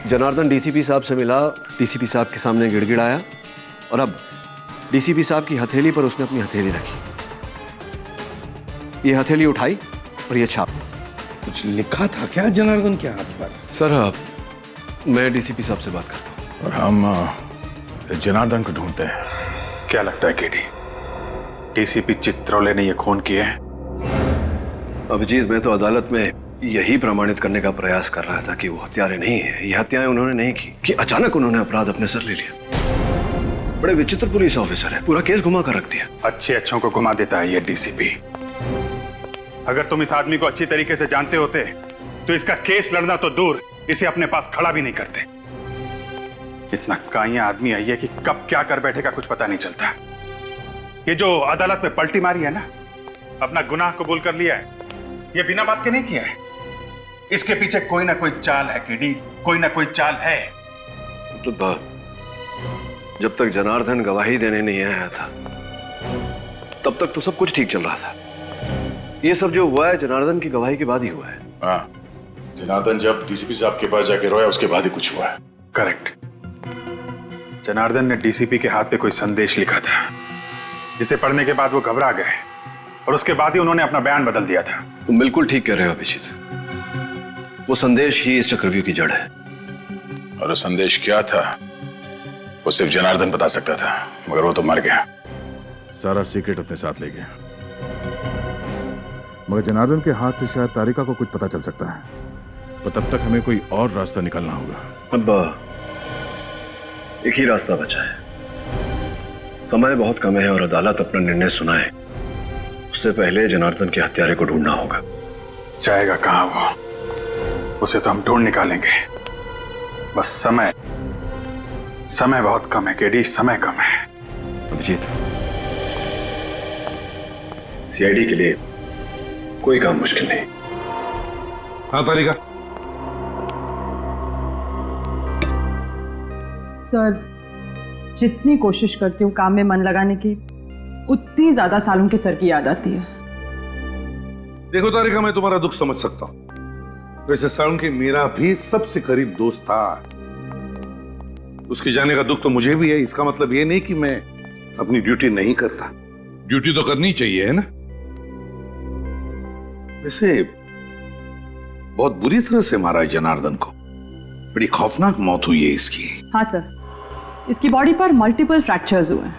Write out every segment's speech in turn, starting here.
Janardan DCP साहब से मिला, डीसीपी साहब के सामने गिड़गिड़ाया और अब डीसीपी साहब की हथेली पर उसने अपनी हथेली रखी। ये हथेली उठाई और ये छाप। कुछ लिखा था क्या जनार्दन के हाथ पर? सर मैं डीसीपी साहब से बात करता हूँ। और हम जनार्दन को ढूंढते हैं। क्या लगता है केडी, डीसीपी चित्रोले ने ये खून किए हैं? अभिजीत, मैं तो अदालत में यही प्रमाणित करने का प्रयास कर रहा था कि वो हत्यारे नहीं है। ये हत्याएं उन्होंने नहीं की कि अचानक उन्होंने अपराध अपने सर ले लिया। बड़े विचित्र पुलिस ऑफिसर है, पूरा केस घुमा कर रख दिया। अच्छे अच्छों को घुमा देता है ये डीसीपी। अगर तुम इस आदमी को अच्छी तरीके से जानते होते तो इसका केस लड़ना तो दूर, इसे अपने पास खड़ा भी नहीं करते। इतना काइया आदमी है ये कि कब क्या कर बैठेगा कुछ पता नहीं चलता। ये जो अदालत में पलटी मारी है ना, अपना गुनाह कबूल कर लिया है, ये बिना बात के नहीं किया है। इसके पीछे कोई ना कोई चाल है केडी, कोई ना कोई चाल है। मतलब जब तक जनार्दन गवाही देने नहीं आया था तब तक तो सब कुछ ठीक चल रहा था। ये सब जो हुआ है जनार्दन की गवाही के बाद ही हुआ है। हाँ, जनार्दन जब डीसीपी साहब के पास जाके रोया उसके बाद ही कुछ हुआ है। करेक्ट। जनार्दन ने डीसीपी के हाथ पे कोई संदेश लिखा था जिसे पढ़ने के बाद वो घबरा गए और उसके बाद ही उन्होंने अपना बयान बदल दिया था। तुम बिल्कुल ठीक कह रहे हो अभिजीत, वो संदेश ही इस चक्रव्यूह की जड़ है। और वो संदेश क्या था वो सिर्फ जनार्दन बता सकता था, मगर वो तो मर गया। सारा सीक्रेट अपने साथ ले गया, मगर जनार्दन के हाथ से शायद तारिका को कुछ पता चल सकता है। पर तब तक हमें कोई और रास्ता निकालना होगा। अब एक ही रास्ता बचा है। समय बहुत कम है और अदालत अपना निर्णय सुनाए उससे पहले जनार्दन के हत्यारे को ढूंढना होगा। जाएगा कहां वो, उसे तो हम ढूंढ निकालेंगे। बस समय बहुत कम है केडी, समय कम है। अभिजीत, सीआईडी के लिए कोई काम मुश्किल नहीं। हाँ तारिका। सर, जितनी कोशिश करती हूँ काम में मन लगाने की, उतनी ज्यादा सालों के सर की याद आती है। देखो तारिका, मैं तुम्हारा दुख समझ सकता हूँ। वैसे सालुंकी मेरा भी सबसे करीब दोस्त था। उसके जाने का दुख तो मुझे भी है। इसका मतलब ये नहीं कि मैं अपनी ड्यूटी नहीं करता। ड्यूटी तो करनी चाहिए, है ना? वैसे बहुत बुरी तरह से मारा है जनार्दन को। बड़ी खौफनाक मौत हुई है इसकी। हाँ सर, इसकी बॉडी पर मल्टीपल फ्रैक्चर्स हुए हैं।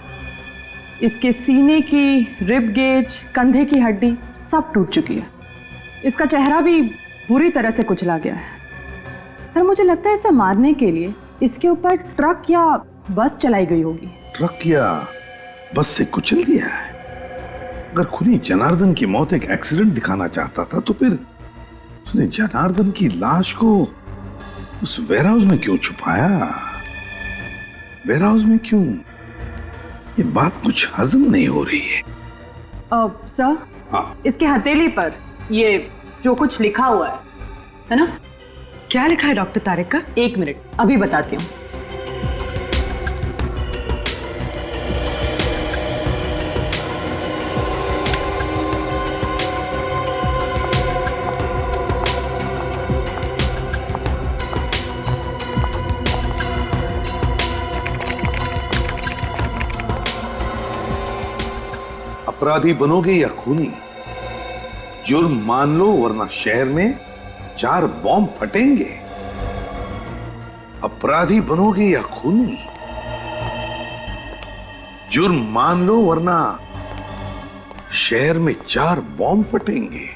इसके सीने की रिब गेज, कंधे की हड्डी सब टूट चुकी है। इसका चेहरा भी बुरी तरह से कुचला गया है। सर, मुझे लगता है इसे मारने के लिए इसके ऊपर ट्रक या बस चलाई गई होगी। ट्रक या बस से कुचल दिया है? अगर खूनी जनार्दन की मौत एक एक्सीडेंट दिखाना चाहता था तो फिर उसने जनार्दन की लाश को उस वेयरहाउस में क्यों छुपाया? वेयरहाउस में क्यों? ये बात कुछ हजम नहीं हो रही है। सर, हाँ, इसके हथेली पर ये जो कुछ लिखा हुआ है ना? क्या लिखा है डॉक्टर तारिक का? एक मिनट, अभी बताती हूँ। अपराधी बनोगे या खूनी, जुर्म मान लो वरना शहर में 4 बॉम्ब फटेंगे। अपराधी बनोगे या खूनी, जुर्म मान लो वरना शहर में 4 बॉम्ब फटेंगे।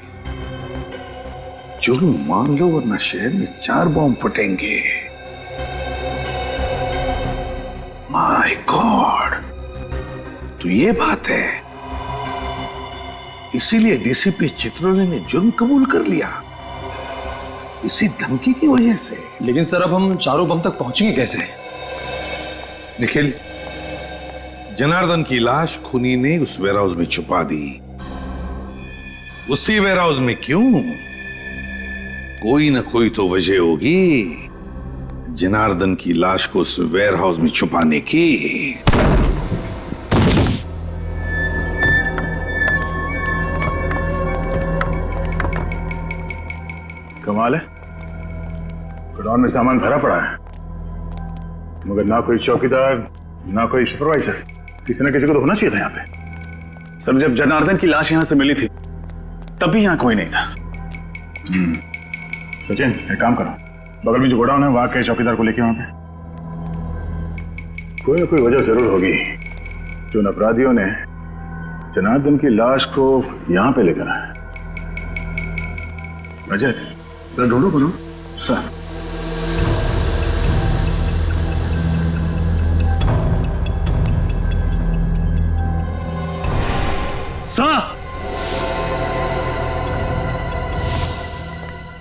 जुर्म मान लो वरना शहर में 4 बॉम्ब फटेंगे। माय गॉड, तो ये बात है। इसीलिए डीसीपी चित्रोले ने जुर्म कबूल कर लिया, इसी धमकी की वजह से। लेकिन सर, अब हम चारों बम तक पहुंचेंगे कैसे? निखिल, जनार्दन की लाश खूनी ने उस वेयरहाउस में छुपा दी। उसी वेयरहाउस में क्यों? कोई ना कोई तो वजह होगी जनार्दन की लाश को उस वेयरहाउस में छुपाने की। कमाल है, गोडाउन में सामान भरा पड़ा है, मगर ना कोई चौकीदार ना कोई सुपरवाइजर। किसी ना किसी को तो होना चाहिए था यहाँ पे। सर, जब जनार्दन की लाश यहाँ से मिली थी तभी यहाँ कोई नहीं था। सचिन, एक काम करो, बगल में जो गोडाउन है वहां के चौकीदार को लेके वहां पे। कोई ना कोई वजह जरूर होगी कि उन अपराधियों ने जनार्दन की लाश को यहां पे लेकर आया। रजत, जरा ढूंढो करो। सर,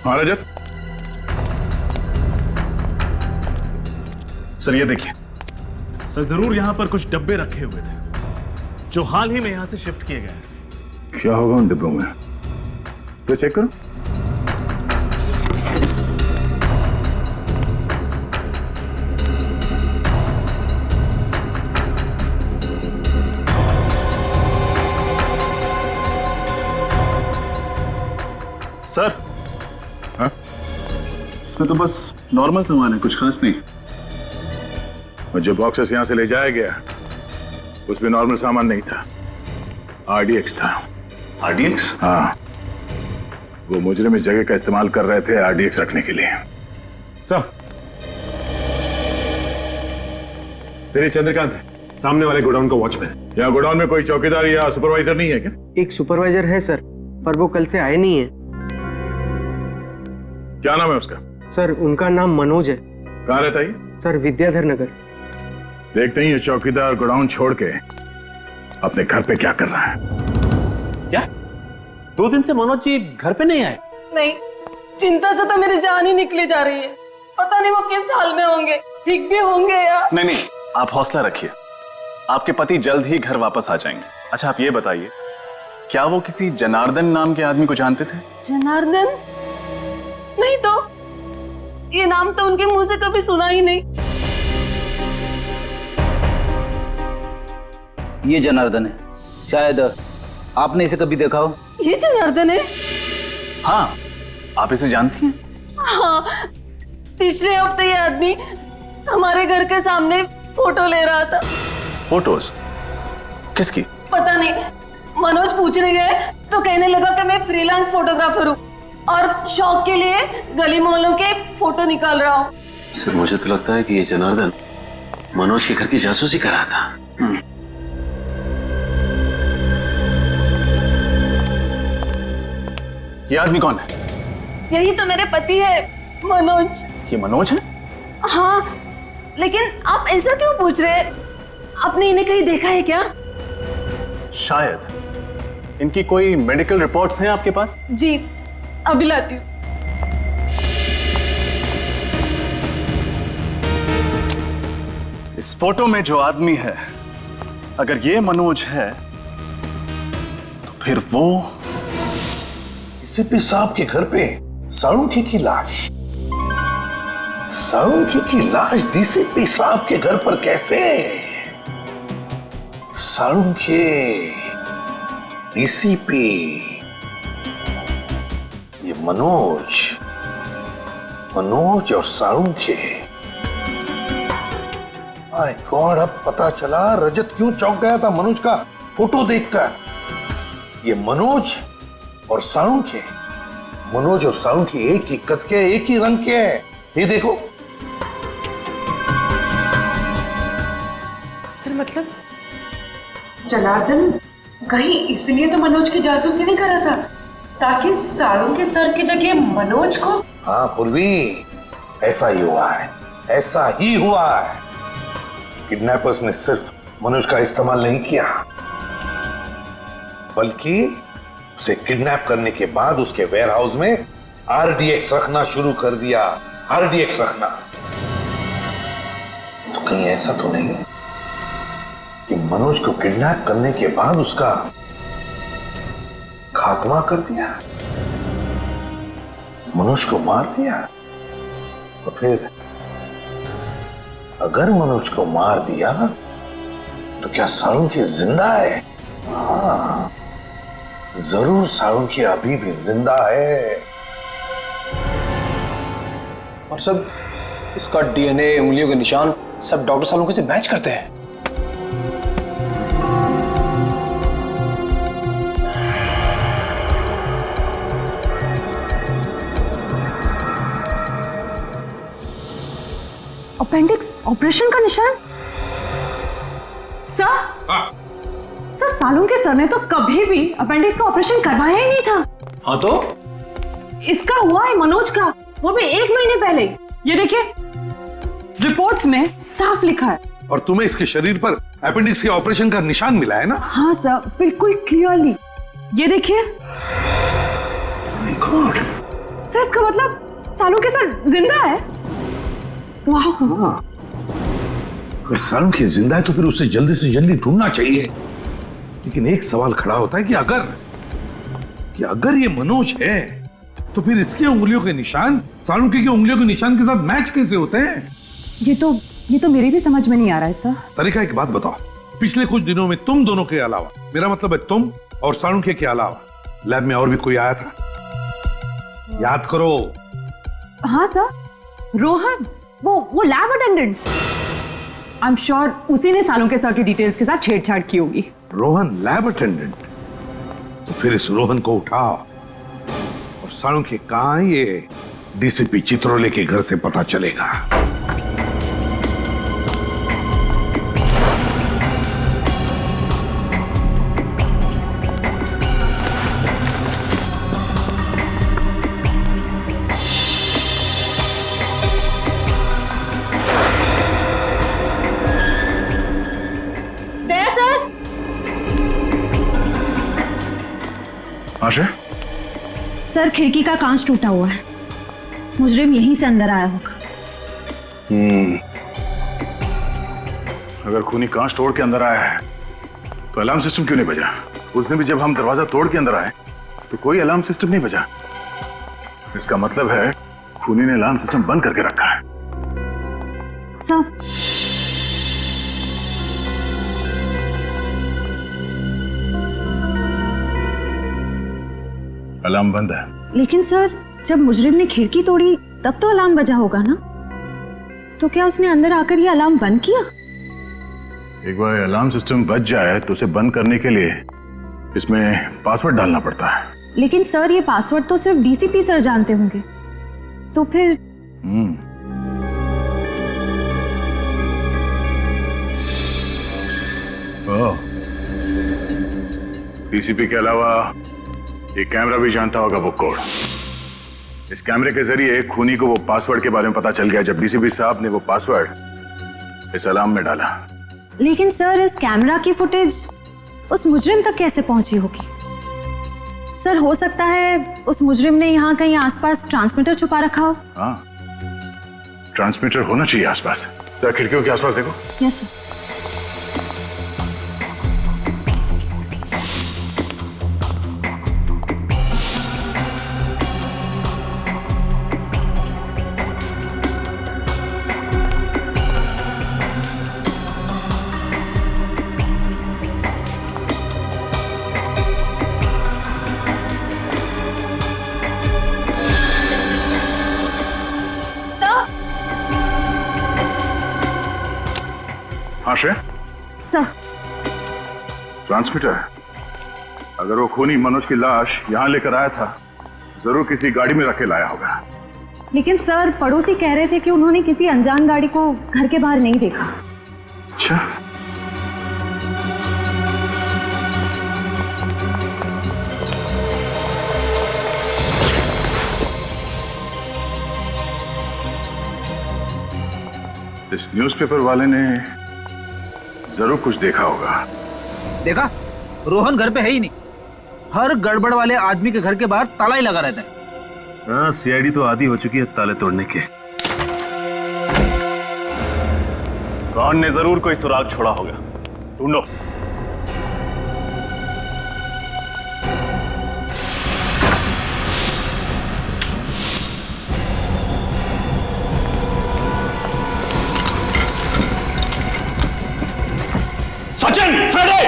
हाँ रजत, सर ये देखिए, सर जरूर यहां पर कुछ डब्बे रखे हुए थे जो हाल ही में यहां से शिफ्ट किए गए। क्या होगा उन डिब्बों में? तो चेक करो। सर, हाँ? इसमें तो बस नॉर्मल सामान है, कुछ खास नहीं। और जो बॉक्सेस यहां से ले जाया गया उसमें नॉर्मल सामान नहीं था, आरडीएक्स था। आरडीएक्स? हाँ, वो मुजरिम इस जगह का इस्तेमाल कर रहे थे आरडीएक्स रखने के लिए। सब तेरे चंद्रकांत है, सामने वाले गोडाउन का वॉचमैन। यहाँ गोडाउन में कोई चौकीदार या सुपरवाइजर नहीं है क्या? एक सुपरवाइजर है सर, पर वो कल से आए नहीं है। क्या नाम है उसका? सर उनका नाम मनोज है। कहाँ रहता है? सर विद्याधर नगर। देखते ही ये चौकीदार गोडाउन छोड़ के अपने घर पे क्या कर रहा है। क्या 2 दिन से मनोज जी घर पे नहीं आए? नहीं, चिंता से तो मेरी जान ही निकली जा रही है। पता नहीं वो किस हाल में होंगे, ठीक भी होंगे या नहीं, आप हौसला रखिए, आपके पति जल्द ही घर वापस आ जाएंगे। अच्छा आप ये बताइए, क्या वो किसी जनार्दन नाम के आदमी को जानते थे? जनार्दन? नहीं तो, ये नाम तो उनके मुंह से कभी सुना ही नहीं। ये जनार्दन है, शायद आपने इसे कभी देखा हो। ये जनार्दन है? हाँ, आप इसे जानती हैं? हाँ, पिछले हफ्ते ये आदमी हमारे घर के सामने फोटो ले रहा था। फोटोज? किसकी? पता नहीं, मनोज पूछने गए तो कहने लगा कि मैं फ्रीलांस फोटोग्राफर हूँ और शौक के लिए गली मोहल्लों के फोटो निकाल रहा हूँ। सर मुझे तो लगता है कि ये जनार्दन मनोज के घर की जासूसी कर रहा था। ये आदमी कौन है? यही तो मेरे पति है, मनोज। ये मनोज है? हाँ, लेकिन आप ऐसा क्यों पूछ रहे हैं? आपने इन्हें कहीं देखा है क्या? शायद। इनकी कोई मेडिकल रिपोर्ट्स हैं आपके पास? जी, अभी लाती हूँ। इस फोटो में जो आदमी है, अगर ये मनोज है तो फिर वो डीसीपी साहब के घर पे साळुंखे की लाश। साळुंखे की लाश डीसीपी साहब के घर पर कैसे? साळुंखे, डीसीपी, ये मनोज और साळुंखे। माय गॉड, अब पता चला रजत क्यों चौंक गया था मनोज का फोटो देखकर। ये मनोज और साळुंखे, मनोज और साळुंखे एक ही कद के, एक ही रंग के हैं। ये देखो। सर मतलब जनार्दन कहीं इसलिए तो मनोज की जासूसी नहीं कर रहा था ताकि साळुंखे सर की जगह मनोज को। हाँ पूर्वी, ऐसा ही हुआ है, ऐसा ही हुआ है। किडनैपर्स ने सिर्फ मनोज का इस्तेमाल नहीं किया, बल्कि उसे किडनैप करने के बाद उसके वेयरहाउस में आरडीएक्स रखना शुरू कर दिया। आरडीएक्स रखना तो कहीं ऐसा तो नहीं कि मनोज को किडनैप करने के बाद उसका खात्मा कर दिया, मनोज को मार दिया? तो फिर अगर मनोज को मार दिया तो क्या साळुंखे जिंदा है? हाँ, जरूर साळुंखे अभी भी जिंदा है। और सब इसका डीएनए, उंगलियों के निशान सब डॉक्टर सालों से मैच करते हैं। अपेंडिक्स ऑपरेशन का निशान? सर, सर सालों के सर ने तो कभी भी अपेंडिक्स का ऑपरेशन करवाया ही नहीं था। हाँ तो इसका हुआ है मनोज का, वो भी 1 महीने पहले। ये देखिए रिपोर्ट्स में साफ लिखा है। और तुम्हें इसके शरीर पर अपेंडिक्स के ऑपरेशन का निशान मिला है ना? हाँ सर, बिल्कुल क्लियरली। ये देखिए। सर इसका मतलब सालों के सर जिंदा है। वाह। अगर सालों के जिंदा है तो फिर उसे जल्दी से जल्दी ढूंढना चाहिए। लेकिन एक सवाल खड़ा होता है कि अगर ये मनोज है तो फिर इसके उंगलियों के निशान सालुंके की उंगलियों के निशान के साथ मैच कैसे होते हैं? ये तो मेरी भी समझ में नहीं आ रहा है सर। तरीका एक बात बताओ, पिछले कुछ दिनों में तुम दोनों के अलावा, मेरा मतलब है तुम और सालुंके के अलावा, लैब में और भी कोई आया था? याद करो। हाँ सर, रोहन, वो lab attendant. I am sure उसी ने सालुंके सर की डिटेल्स के साथ छेड़छाड़ की होगी। Rohan lab attendant? तो फिर इस रोहन को उठाओ और सालुंके कहां है ये डीसीपी चित्रोले के घर से पता चलेगा। आशा? सर खिड़की का कांच टूटा हुआ है, मुजरिम यहीं से अंदर आया होगा। अगर खूनी कांच तोड़ के अंदर आया है तो अलार्म सिस्टम क्यों नहीं बजा? उस दिन भी जब हम दरवाजा तोड़ के अंदर आए तो कोई अलार्म सिस्टम नहीं बजा। इसका मतलब है खूनी ने अलार्म सिस्टम बंद करके रखा है। सर अलार्म बंद है। लेकिन सर जब मुजरिम ने खिड़की तोड़ी तब तो अलार्म बजा होगा ना? तो क्या उसने अंदर आकर ये अलार्म बंद किया? एक बार अलार्म सिस्टम बज जाए तो उसे बंद करने के लिए इसमें पासवर्ड डालना पड़ता है। लेकिन सर ये पासवर्ड तो सिर्फ डीसीपी सर जानते होंगे, तो फिर डीसीपी के अलावा ये कैमरा भी जानता होगा वो कोड। इस कैमरे के जरिए खूनी को वो पासवर्ड के बारे में पता चल गया जब डीसीपी साहब ने वो पासवर्ड इस अलार्म में डाला। लेकिन सर इस कैमरा की फुटेज उस मुजरिम तक कैसे पहुंची होगी? सर हो सकता है उस मुजरिम ने यहाँ कहीं आसपास ट्रांसमीटर छुपा रखा हो। हाँ, ट्रांसमीटर होना चाहिए आसपास। जरा खिड़कियों के आसपास देखो। Yes sir. Sir transmitter. अगर वो खूनी मनोज की लाश यहाँ लेकर आया था जरूर किसी गाड़ी में रखे लाया होगा। लेकिन सर पड़ोसी कह रहे थे कि उन्होंने किसी अनजान गाड़ी को घर के बाहर नहीं देखा। अच्छा, इस न्यूज़पेपर वाले ने जरूर कुछ देखा होगा। देखा, रोहन घर पे है ही नहीं। हर गड़बड़ वाले आदमी के घर के बाहर ताला ही लगा रहता है। हाँ, सीआईडी तो आदी हो चुकी है ताले तोड़ने के। रोहन ने जरूर कोई सुराग छोड़ा होगा, ढूंढो। सचिन, फ्रेडे!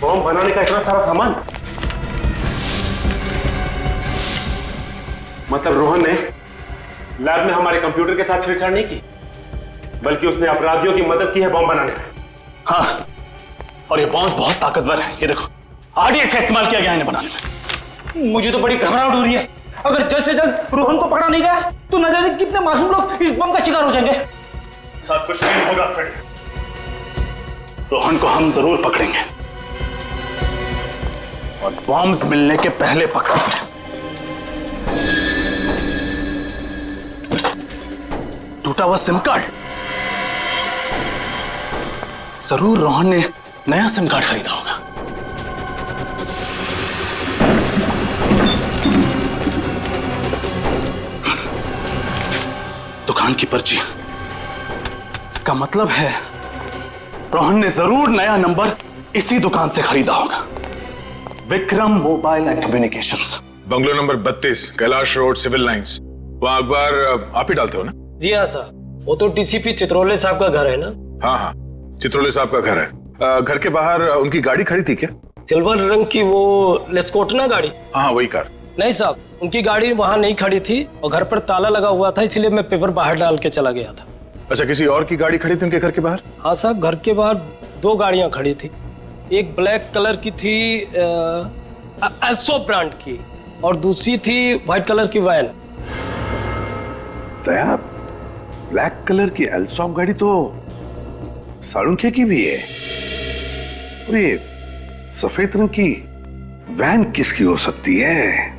ओ, बॉम्ब बनाने का इतना सारा सामान? मतलब रोहन ने लैब में हमारे कंप्यूटर के साथ छेड़छाड़ नहीं की, बल्कि उसने अपराधियों की मदद की है बॉम्ब बनाने में। हाँ, और ये बॉम्ब बहुत ताकतवर है। ये देखो, आरडीएक्स का इस्तेमाल किया गया है इन्हें बनाने में। मुझे तो बड़ी घबराहट हो रही है। अगर जल्द से जल्द रोहन को पकड़ा नहीं गया तो न जाने कितने मासूम लोग इस बम का शिकार हो जाएंगे। सब कुछ नहीं होगा फ्रेड। रोहन को हम जरूर पकड़ेंगे और बॉम्ब्स मिलने के पहले पकड़ेंगे। टूटा हुआ सिम कार्ड, जरूर रोहन ने नया सिम कार्ड खरीदा होगा। दुकान की पर्ची, इसका मतलब है रोहन ने जरूर नया नंबर इसी दुकान से खरीदा होगा। Vikram mobile and communications, bungalow number 32, Kailash road, civil lines. वहां अखबार आप ही डालते हो ना? जी हाँ सर, वो तो डीसीपी चित्रोले साहब का घर है ना? हाँ हाँ, चित्रोले साहब का घर है। घर के बाहर उनकी गाड़ी खड़ी थी क्या? सिल्वर रंग की वो लेस्कोटना गाड़ी? हाँ वही कार। नहीं साहब, उनकी गाड़ी वहां नहीं खड़ी थी और घर पर ताला लगा हुआ था, इसलिए मैं पेपर बाहर डाल के चला गया था। अच्छा, किसी और की गाड़ी खड़ी थी उनके घर के बाहर? हाँ साहब, घर के बाहर 2 गाड़ियां खड़ी थी। एक ब्लैक कलर की थी एल्सो ब्रांड की, और दूसरी थी व्हाइट कलर की वैन। दया, ब्लैक कलर की एल्सॉप गाड़ी तो साळुंखे की भी है, और ये सफेद रंग की वैन किसकी हो सकती है?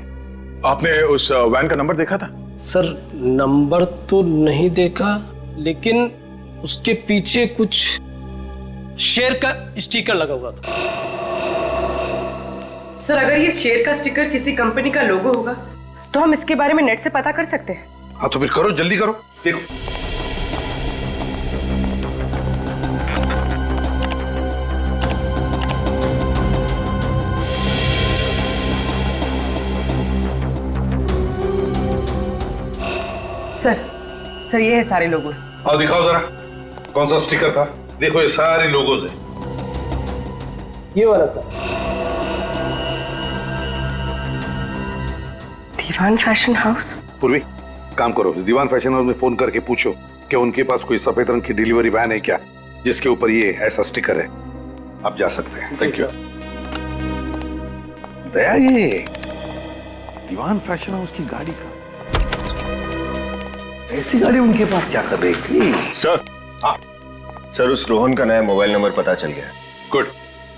आपने उस वैन का नंबर देखा था? सर नंबर तो नहीं देखा, लेकिन उसके पीछे कुछ शेर का स्टिकर लगा हुआ था। सर अगर ये शेर का स्टिकर किसी कंपनी का लोगो होगा तो हम इसके बारे में नेट से पता कर सकते हैं। हाँ तो फिर करो, जल्दी करो, देखो। सर ये है सारे लोगो। आओ दिखाओ जरा, कौन सा स्टिकर था? देखो ये सारे लोगोज हैं। ये वाला सर, दीवान फैशन हाउस। पूर्वी, काम करो, इस दीवान फैशन हाउस में फोन करके पूछो कि उनके पास कोई सफेद रंग की डिलीवरी वैन है क्या जिसके ऊपर ये ऐसा स्टिकर है। आप जा सकते हैं। Thank you. दया, ये दीवान फैशन हाउस की गाड़ी का, ऐसी गाड़ी उनके पास क्या कर रही थी? सर, हाँ सर, उस रोहन का नया मोबाइल नंबर पता चल गया। गुड।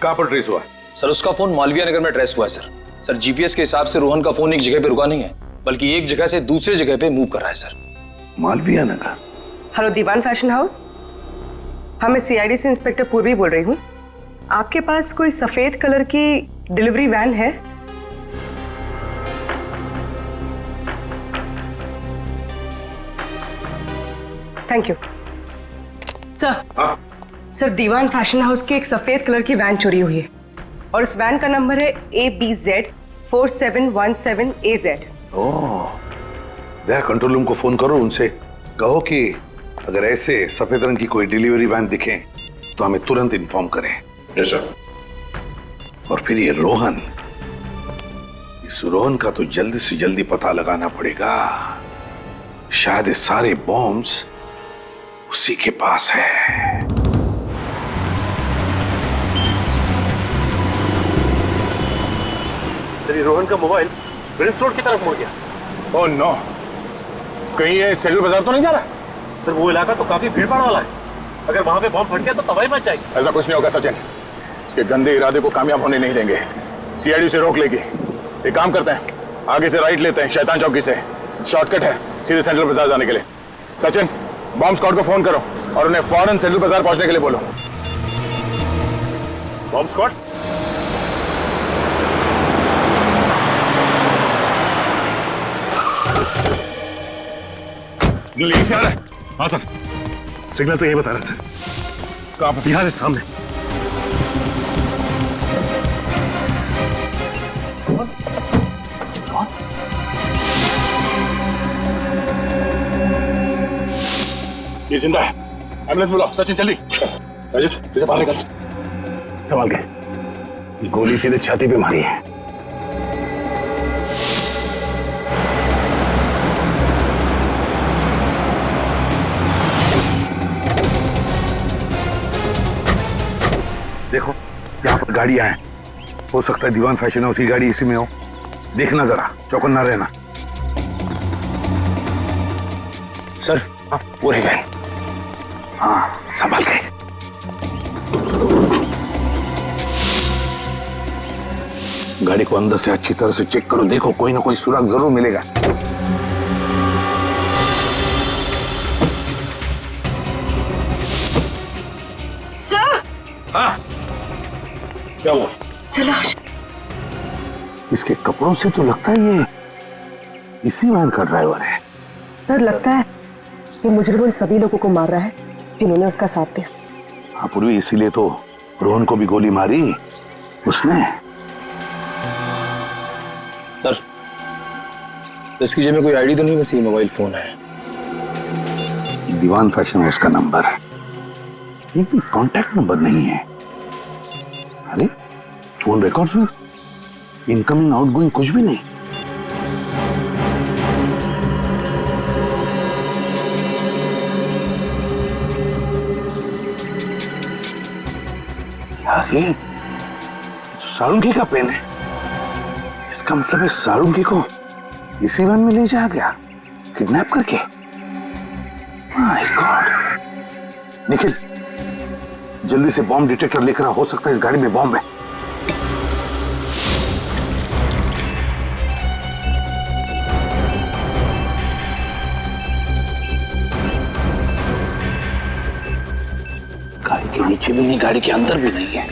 कहां पर ट्रेस हुआ? सर उसका फोन मालविया नगर में ट्रेस हुआ है सर। सर जीपीएस के हिसाब से रोहन का फोन एक जगह पे रुका नहीं है, बल्कि एक जगह से दूसरे जगह पे मूव कर रहा है सर। मालविया नगर। हेलो दीवान फैशन हाउस, हाँ मैं सीआईडी से इंस्पेक्टर पूर्वी बोल रही हूँ। आपके पास कोई सफेद कलर की डिलीवरी वैन है? Thank you sir, Diwan fashion house की एक सफेद कलर की वैन चोरी हुई है और उस वैन का नंबर है ABZ4717AZ। ओह, दया कंट्रोल रूम को फोन करो, उनसे कहो कि अगर ऐसे सफेद रंग की कोई डिलीवरी वैन दिखे तो हमें तुरंत इन्फॉर्म करें। Yes sir. और फिर ये रोहन, इस रोहन का तो जल्दी से जल्दी पता लगाना पड़ेगा। शायद ये सारे बॉम्ब्स उसी के पास है। तेरी रोहन का मोबाइल प्रिंस रोड की तरफ मुड़ गया। ओह नो, कहीं ये सेलूर बाजार तो नहीं जा रहा? सर वो इलाका तो काफी भीड़ भाड़ वाला है, अगर वहां पे बॉम्ब फट गया तो तबाही मच जाएगी। ऐसा कुछ नहीं होगा सचिन, इसके गंदे इरादे को कामयाब होने नहीं देंगे। सीआईडी से रोक लेगी। एक काम करते हैं, आगे से राइट लेते हैं, शैतान चौकी से शॉर्टकट है सीधे सेंट्रल बाजार जाने के लिए। सचिन, बॉम्ब स्क्वाड को फोन करो और उन्हें फौरन सेंट्रल बाजार पहुंचने के लिए बोलो। बॉम्ब स्क्वाड, यहीं से आ रहा है? हाँ सर, सिग्नल तो यही बता रहा है सर। कहां पर? यहाँ से सामने। ये जिंदा है। एम्बुलेंस बुलाओ। सचिन जल्दी। अजित, इसे बाहर निकालो। संभाल के। गोली सीधे छाती पे मारी है। देखो यहाँ पर गाड़ियां हैं, हो सकता है दीवान फैशन हाउस की गाड़ी इसी में हो। देखना जरा, चौकन्ना रहना। सर वो है गए। हाँ संभाल के। गाड़ी को अंदर से अच्छी तरह से चेक करो, देखो कोई ना कोई सुराग जरूर मिलेगा। सर हाँ क्या हुआ? तलाश। इसके कपड़ों से तो लगता है ये इसी वैन का ड्राइवर है। सर लगता है कि मुजरिम उन सभी लोगों को मार रहा है जिन्होंने उसका साथ दिया। हाँ पूर्वी, इसीलिए तो रोहन को भी गोली मारी उसने। सर इसकी जेब में कोई आईडी तो नहीं, बस ये मोबाइल फोन है। दीवान फैशन हाउस का नंबर है, ये कोई कांटेक्ट नंबर नहीं है। अरे फोन रिकॉर्ड्स में इनकमिंग आउटगोइंग कुछ भी नहीं। यार ये सारुंगी का पेन है। इसका मतलब है सारुंगी को इसी वैन में ले जाया गया किडनैप करके। My God. निखिल जल्दी से बॉम्ब डिटेक्टर लेकर आ, हो सकता है इस गाड़ी में बॉम्ब है। गाड़ी के नीचे भी नहीं, गाड़ी के अंदर भी नहीं है,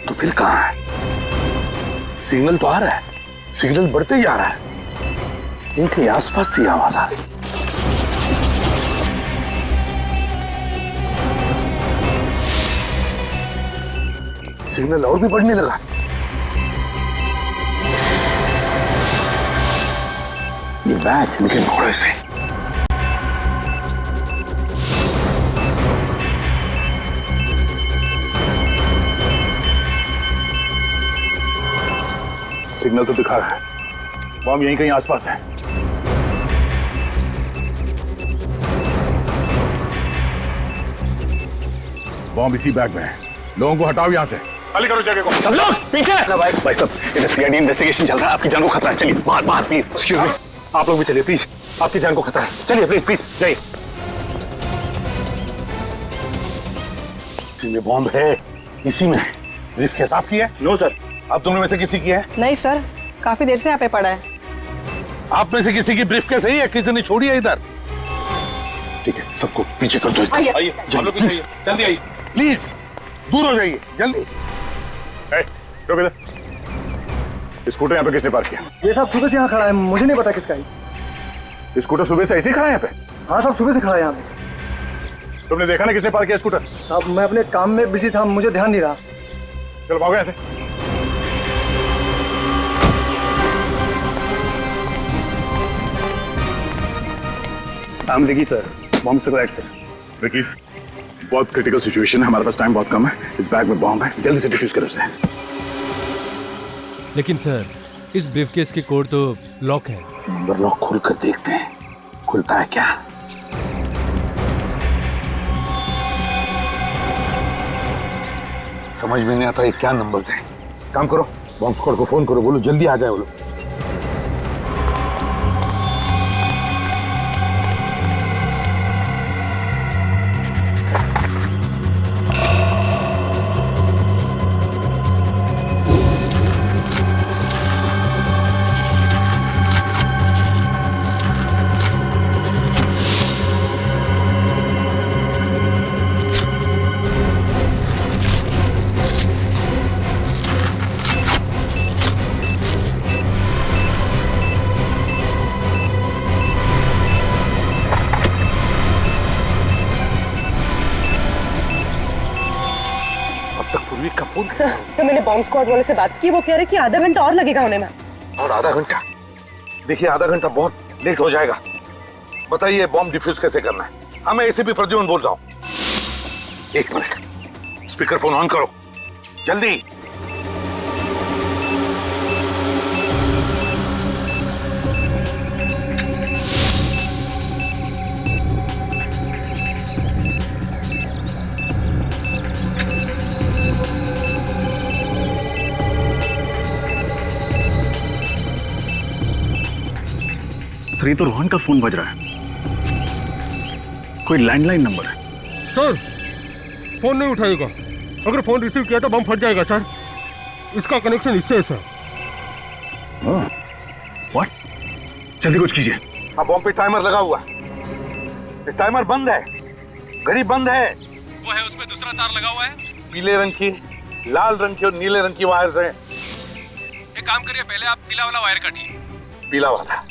तो फिर कहां है? सिग्नल तो आ रहा है, सिग्नल बढ़ते जा रहा है, इनके आसपास से आवाज आ रही। सिग्नल और भी बढ़ने लगा। ये बैग इनके घोड़े से। सिग्नल तो दिखा रहा है, बॉम्ब यहीं कहीं आसपास है। बॉम्ब इसी बैग में है। लोगों को हटाओ यहाँ से, खाली करो जगह को। सब लोग पीछे। भाई साहब इधर सीआईडी इन्वेस्टिगेशन चल रहा है, आपकी जान को खतरा है। चलिए बाहर बाहर प्लीज। एक्सक्यूज मी, आप लोग भी चलिए प्लीज, आपकी जान को खतरा है। चलिए प्लीज प्लीज जाइए। इसी में बॉम्ब है, इसी में। ब्रीफकेस आपकी है? No sir. आप दोनों में से किसी की है? नहीं सर, काफी देर से यहाँ पे पड़ा है। आप में से किसी की ब्रीफकेस है या किसी ने छोड़ी है इधर? ठीक है, सबको पीछे कर दो। आइए आप लोग भी जाइए, जल्दी आइए प्लीज, दूर हो जाइए जल्दी। रुक इधर। स्कूटर यहाँ पे किसने पार्क किया? ये साहब सुबह से यहाँ खड़ा है, मुझे नहीं पता किसका है। स्कूटर सुबह से ऐसे ही खड़ा है यहाँ पे? हाँ साहब सुबह से खड़ा है यहाँ पे। तुमने देखा ना किसने पार्क किया स्कूटर? साहब मैं अपने काम में बिजी था, मुझे ध्यान नहीं रहा। चलो भागो यहाँ से। देखिए सर, बॉम्ब से राइट सर। देखिए बहुत क्रिटिकल सिचुएशन है, हमारे पास टाइम बहुत कम है। इस बैग में बॉम्ब है, जल्दी से डिफ्यूज करो उसे। लेकिन सर इस ब्रीफकेस के कोड तो लॉक है। नंबर लॉक खोल कर देखते हैं, खुलता है क्या? समझ में नहीं आता ये क्या नंबर्स हैं। काम करो, बॉम्ब स्क्वाड को फोन करो, बोलो जल्दी आ जाए वो लोग। तो मैंने बॉम्ब स्क्वाड वाले से बात की, वो कह रहे कि आधा घंटा और लगेगा होने में। और आधा घंटा? देखिए आधा घंटा बहुत लेट हो जाएगा। बताइए बॉम्ब डिफ्यूज कैसे करना है? हाँ मैं एसीपी प्रद्युम्न बोल रहा हूँ। एक मिनट, स्पीकर फोन ऑन करो जल्दी। सर ये तो रोहन का फोन बज रहा है, कोई लैंडलाइन नंबर है। सर फोन नहीं उठाएगा, अगर फोन रिसीव किया तो बम फट जाएगा सर, इसका कनेक्शन इससे है सर। व्हाट? जल्दी कुछ कीजिए। अब बम पे टाइमर लगा हुआ है, टाइमर बंद है, घड़ी बंद है। वो है उसमें दूसरा तार लगा हुआ है, पीले रंग की, लाल रंग की और नीले रंग की वायर्स हैं। एक काम करिए, पहले आप पीला वाला वायर काटिए। पीला वाला।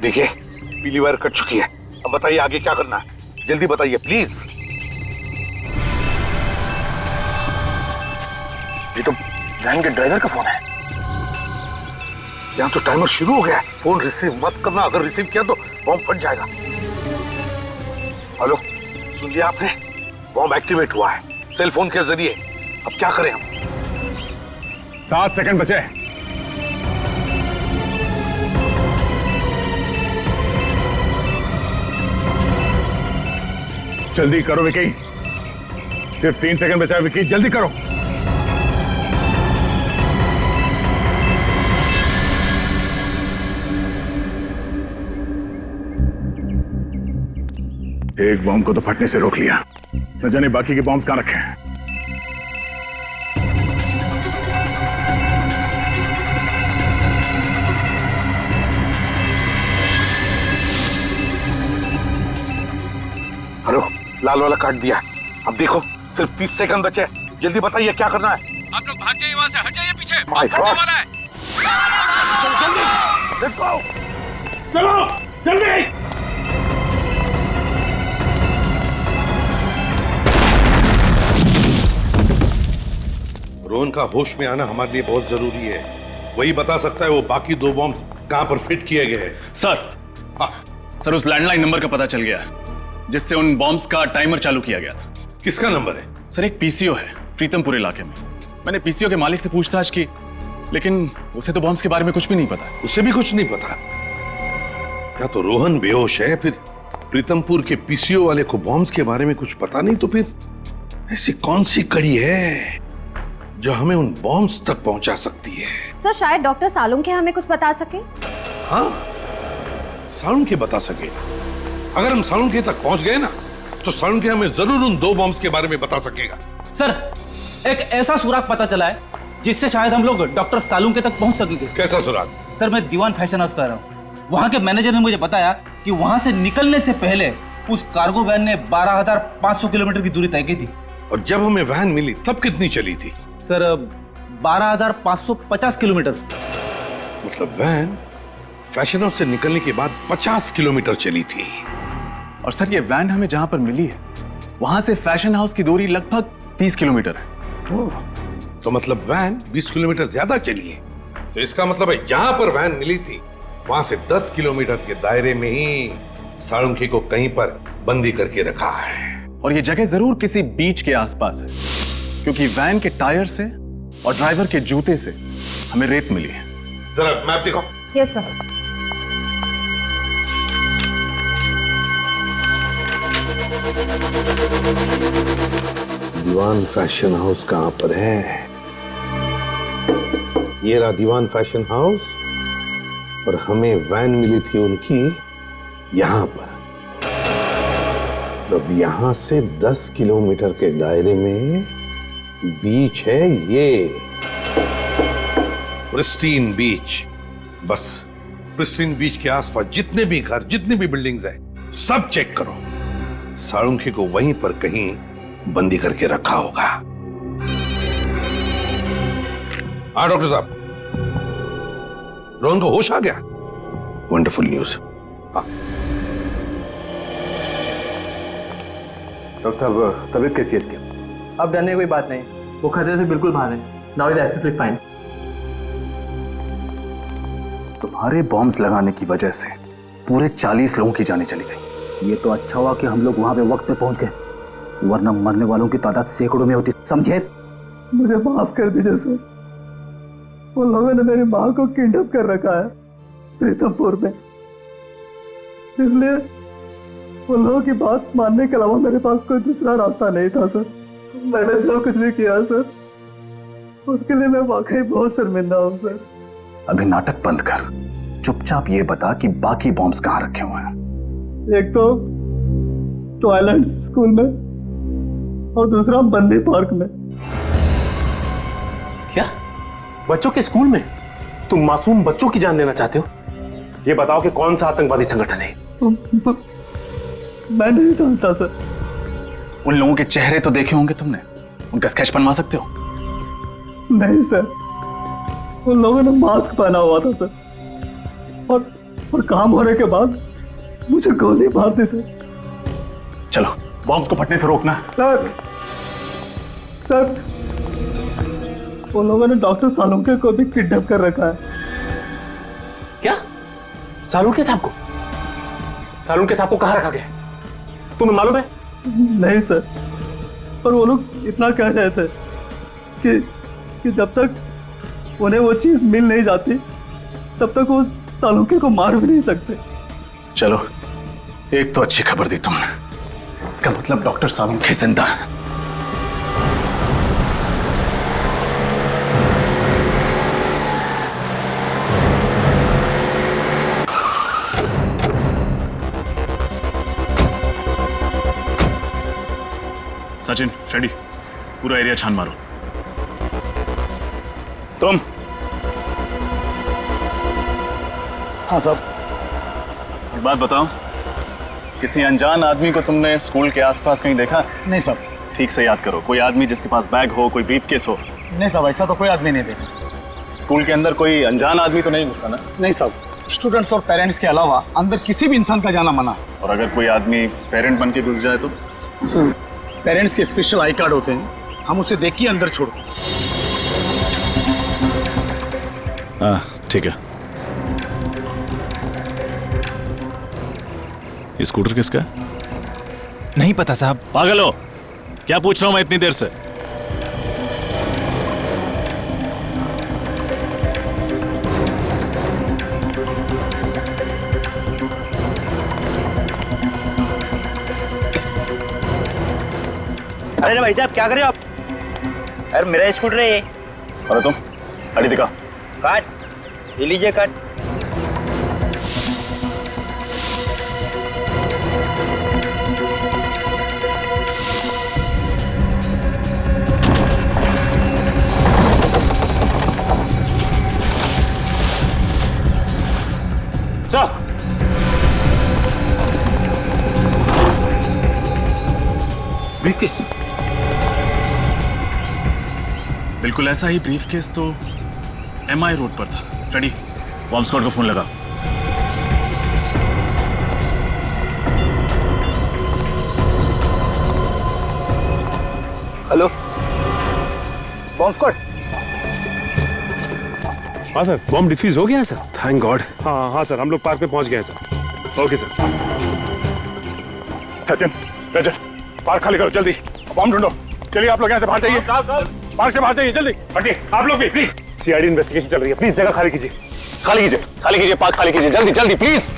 देखिए पीली वायर कट चुकी है, अब बताइए आगे क्या करना है, जल्दी बताइए प्लीज। ये तो वैन के ड्राइवर का फोन है, यहाँ तो टाइमर शुरू हो गया है। फोन रिसीव मत करना, अगर रिसीव किया तो बॉम्ब फट जाएगा। हेलो, सुन लिया आपने? बॉम्ब एक्टिवेट हुआ है सेल फोन के जरिए। अब क्या करें हम? 7 सेकंड बचे। जल्दी करो विकी, सिर्फ 3 सेकंड बचा है विकी, जल्दी करो। एक बॉम्ब को तो फटने से रोक लिया, न जाने बाकी के बॉम्ब्स कहां रखे हैं। हेलो, लाल वाला काट दिया, अब देखो सिर्फ 30 सेकंड बचे, जल्दी बताइए क्या करना है। आप लोग भाग जाइए वहां से, हट जाइए पीछे, My फटने God. वाला है। Let's go. चलो जल्दी। रोहन का होश में आना हमारे लिए बहुत जरूरी है, वही बता सकता है वो बाकी 2 बॉम्ब्स कहां पर फिट किए गए हैं। सर उस लैंडलाइन नंबर का पता चल गया जिससे उन बॉम्ब्स का टाइमर चालू किया गया था। किसका नंबर है? सर एक पीसीओ है प्रीतमपुर इलाके में। मैंने पीसीओ के मालिक से पूछताछ की, लेकिन उसे तो बॉम्ब्स के बारे में कुछ भी नहीं पता। उसे भी कुछ नहीं पता? या तो रोहन बेहोश है, फिर प्रीतमपुर के पीसीओ वाले को बॉम्ब्स के बारे में कुछ पता नहीं, तो फिर ऐसी कौन सी कड़ी है जो हमें उन बॉम्ब्स तक पहुंचा सकती है? सर शायद डॉक्टर सालुंग के हमें कुछ बता सके। हाँ, सालुंग के बता सके। अगर हम सालुंग के तक पहुंच गए ना, तो सालुंग के हमें जरूर उन 2 बॉम्ब्स के बारे में बता सकेगा। सर एक ऐसा सुराग पता चला है जिससे शायद हम लोग डॉक्टर सालुंग के तक पहुंच सकेंगे। कैसा सुराग? सर मैं दीवान फैशन हाउस रहा हूँ, वहाँ के मैनेजर ने मुझे बताया कि वहाँ से निकलने से पहले उस कार्गो वैन ने 12,500 किलोमीटर की दूरी तय की थी। और जब हमें वैन मिली तब कितनी चली थी? Sir 12,550 kilometre. मतलब वैन फैशन हाउस से निकलने के बाद 50 किलोमीटर चली थी। और सर ये वैन हमें जहां पर मिली है वहां से फैशन हाउस की दूरी लगभग 30 किलोमीटर है। तो मतलब वैन 20 किलोमीटर ज्यादा चली है। तो इसका मतलब है जहां पर वैन मिली थी वहां से 10 किलोमीटर के दायरे में ही साळुंखे को कहीं पर बंदी करके रखा है। और ये जगह जरूर किसी बीच के आसपास है, क्योंकि वैन के टायर से और ड्राइवर के जूते से हमें रेत मिली है। जरा मैप दिखाओ। Yes sir. Diwan fashion house कहां पर है? ये रहा दीवान फैशन हाउस, और हमें वैन मिली थी उनकी यहां पर। अब यहां से 10 किलोमीटर के दायरे में बीच है ये प्रिस्टीन बीच। बस प्रिस्टीन बीच के आसपास जितने भी घर, जितनी भी बिल्डिंग्स हैं, सब चेक करो। साळुंखे को वहीं पर कहीं बंदी करके रखा होगा। हाँ डॉक्टर साहब, रोहन को होश आ गया? Wonderful news. हाँ डॉक्टर साहब, तबीयत कैसी है इसकी? अब डरने की कोई बात नहीं, वो खतरे से बिल्कुल बाहर है। Now is absolutely fine. तुम्हारे बॉम्ब्स लगाने की वजह से पूरे 40 लोगों की जानें चली गई। ये तो अच्छा हुआ कि हम लोग वहां पे वक्त पे पहुंच गए, वरना मरने वालों की तादाद सैकड़ों में होती, समझे? मुझे माफ कर दीजिए सर, उन लोगों ने मेरी माँ को किडनैप कर रखा है प्रीतमपुर में, इसलिए उन लोगों की बात मानने के अलावा मेरे पास कोई दूसरा रास्ता नहीं था सर। मैंने जो कुछ भी किया सर, उसके लिए मैं वाकई बहुत शर्मिंदा हूँ सर। अभी नाटक बंद कर, चुपचाप ये बता कि बाकी बॉम्ब्स कहाँ रखे हुए हैं। एक तो टॉयलेट स्कूल में और दूसरा बंदी पार्क में। क्या? बच्चों के स्कूल में? तुम मासूम बच्चों की जान लेना चाहते हो? ये बताओ कि कौन सा आतंकवादी संगठन है? मैं नहीं जानता सर। उन लोगों के चेहरे तो देखे होंगे तुमने, उनका स्केच बनवा सकते हो? नहीं सर, उन लोगों ने मास्क पहना हुआ था सर, और काम होने के बाद मुझे गोली मार दी सर। चलो बॉम्ब्स को फटने से रोकना। सर उन लोगों ने डॉक्टर सालुंके को भी किडनैप कर रखा है। क्या? सालुंके साहब को? सालुंके साहब को कहाँ रखा गया? तुम्हें मालूम है? नहीं सर, पर वो लोग इतना कह रहे थे कि जब तक उन्हें वो चीज मिल नहीं जाती तब तक वो सालुंके को मार भी नहीं सकते। चलो एक तो अच्छी खबर दी तुमने, इसका मतलब डॉक्टर सालुंके जिंदा है। सचिन, फ्रेडी, पूरा एरिया छान मारो। तुम? हाँ साहब। एक बात बताओ, किसी अनजान आदमी को तुमने स्कूल के आसपास कहीं देखा? नहीं साहब। ठीक से याद करो, कोई आदमी जिसके पास बैग हो, कोई ब्रीफकेस हो। नहीं साहब, ऐसा तो कोई आदमी नहीं देखा। स्कूल के अंदर कोई अनजान आदमी तो नहीं घुसा ना? नहीं साहब, स्टूडेंट्स और पेरेंट्स के अलावा अंदर किसी भी इंसान का जाना मना है। और अगर कोई आदमी पेरेंट बन के घुस जाए तो? सर, पेरेंट्स के स्पेशल आई कार्ड होते हैं, हम उसे देख के अंदर छोड़ते हैं। हाँ ठीक है। ये स्कूटर किसका है? नहीं पता साहब। पागल हो क्या? पूछ रहा हूं मैं इतनी देर से। अरे भाई साहब क्या कर रहे हो आप? अरे मेरा स्कूटर है ये। अरे तुम गाड़ी दिखा। काट, ये लीजिए काट। Sir briefcase. बिल्कुल ऐसा ही ब्रीफकेस तो MI रोड पर था। फ्रेडी, बॉम्ब स्क्वाड को फोन लगा। Hello, bomb squad. हाँ सर, बॉम्ब डिफ्यूज हो गया सर। Thank God. हाँ सर, हम लोग पार्क पे पहुंच गए sir. Okay sir. Sachin, Rajat, park खाली करो जल्दी, बॉम्ब ढूंढो। चलिए आप लोग यहाँ से बाहर जाइए, पार्क से बाहर जाइए जल्दी। हटिए आप लोग भी प्लीज। CID इन्वेस्टिगेशन चल रही है, प्लीज जगह खाली कीजिए। खाली कीजिए, खाली कीजिए, पार्क खाली कीजिए, जल्दी जल्दी प्लीज।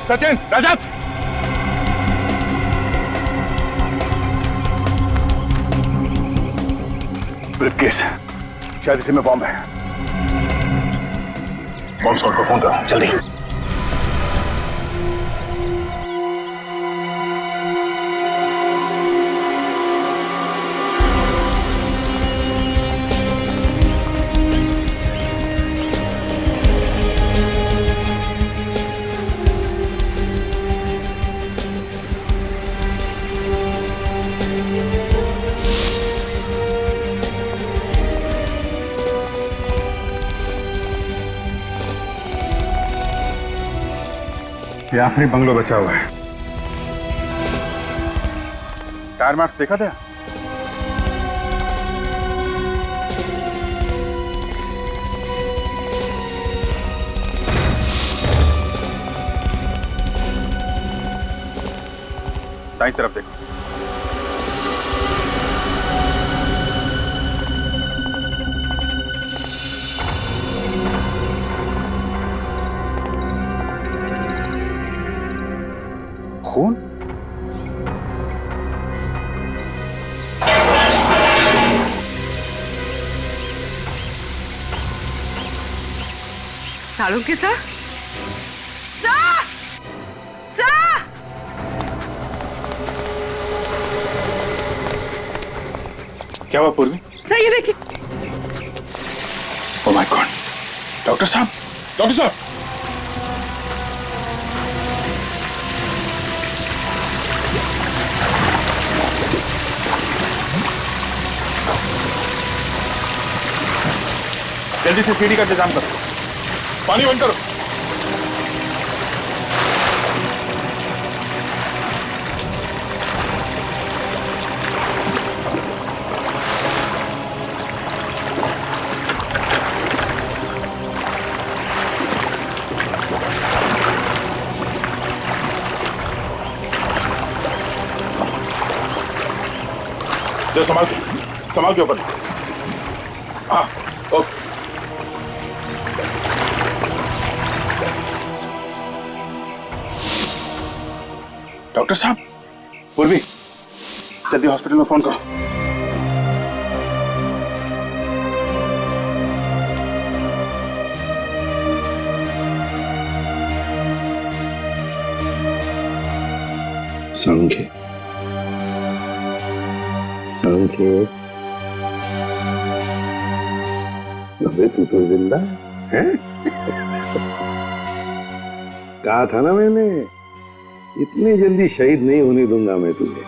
सचिन, रजत, ब्रीफकेस, शायद इसी में बॉम्ब है। बॉम्ब स्क्वाड को फोन करो जल्दी। ये आखिरी बंगलो बचा हुआ है। टायर मार्क्स देखा था? दाईं तरफ देखो। खून? सालों के साथ क्या हुआ पूर्वी? सर ये देखिए। Oh my God! डॉक्टर साहब, डॉक्टर साहब! जल्दी से सीढ़ी का इंतजाम करो, पानी बंद करो। संभाल के ऊपर। हाँ, ओके। डॉक्टर साहब, पूर्वी, जल्दी हॉस्पिटल में फोन करो। सांख्य, अबे तू तो जिंदा है? कहा था ना मैंने, इतनी जल्दी शहीद नहीं होने दूंगा मैं तुझे।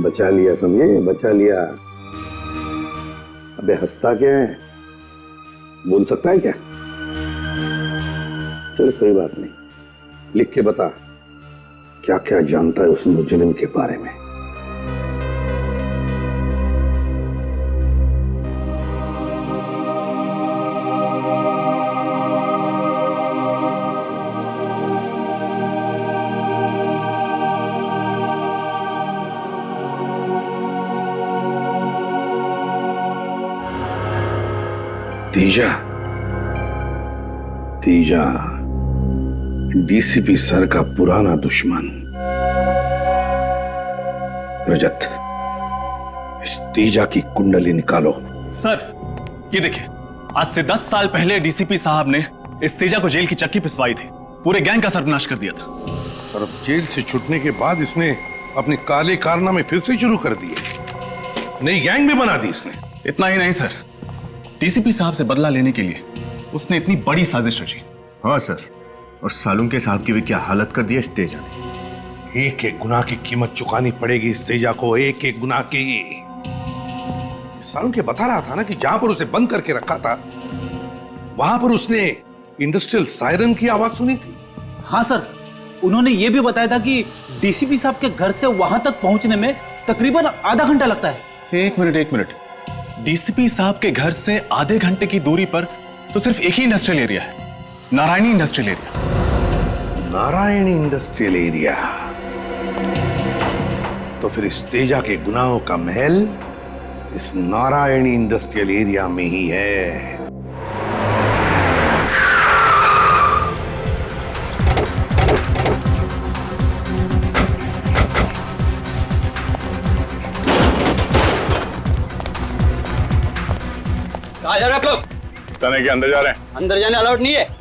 बचा लिया, समझे? बचा लिया। अबे हंसता क्या है? बोल सकता है क्या? चलो कोई बात नहीं, लिख के बता क्या क्या जानता है उस मुजरिम के बारे में। तीजा डीसीपी सर का पुराना दुश्मन। रजत, इस तीजा की कुंडली निकालो। सर, ये देखिए, आज से 10 साल पहले डीसीपी साहब ने इस तेजा को जेल की चक्की पिसवाई थी, पूरे गैंग का सर्वनाश कर दिया था। और अब जेल से छूटने के बाद इसने अपने काले कारनामे फिर से शुरू कर दिए, नई गैंग भी बना दी इसने। इतना ही नहीं सर, डीसीपी साहब से बदला लेने के लिए उसने इतनी बड़ी साजिश रची। हाँ सर, और सालुंके साहब की भी क्या हालत कर दी इस तेजा ने। एक एक गुनाह की कीमत चुकानी पड़ेगी इस तेजा को, एक एक गुनाह की। सालुंके बता रहा था ना कि जहां पर उसे बंद करके रखा था वहां पर उसने इंडस्ट्रियल सायरन की आवाज सुनी थी। हाँ सर, उन्होंने ये भी बताया था कि डीसीपी साहब के घर से वहां तक पहुंचने में तकरीबन आधा घंटा लगता है। एक मिनट, डीसीपी साहब के घर से आधे घंटे की दूरी पर तो सिर्फ एक ही इंडस्ट्रियल एरिया है, Narayani industrial area. Narayani industrial area? तो फिर इस तेजा के गुनाहों का महल इस नारायणी इंडस्ट्रियल एरिया में ही है। कहाँ जा रहे हैं आप लोग? थाने के अंदर जा रहे हैं। अंदर जाने अलाउड नहीं है।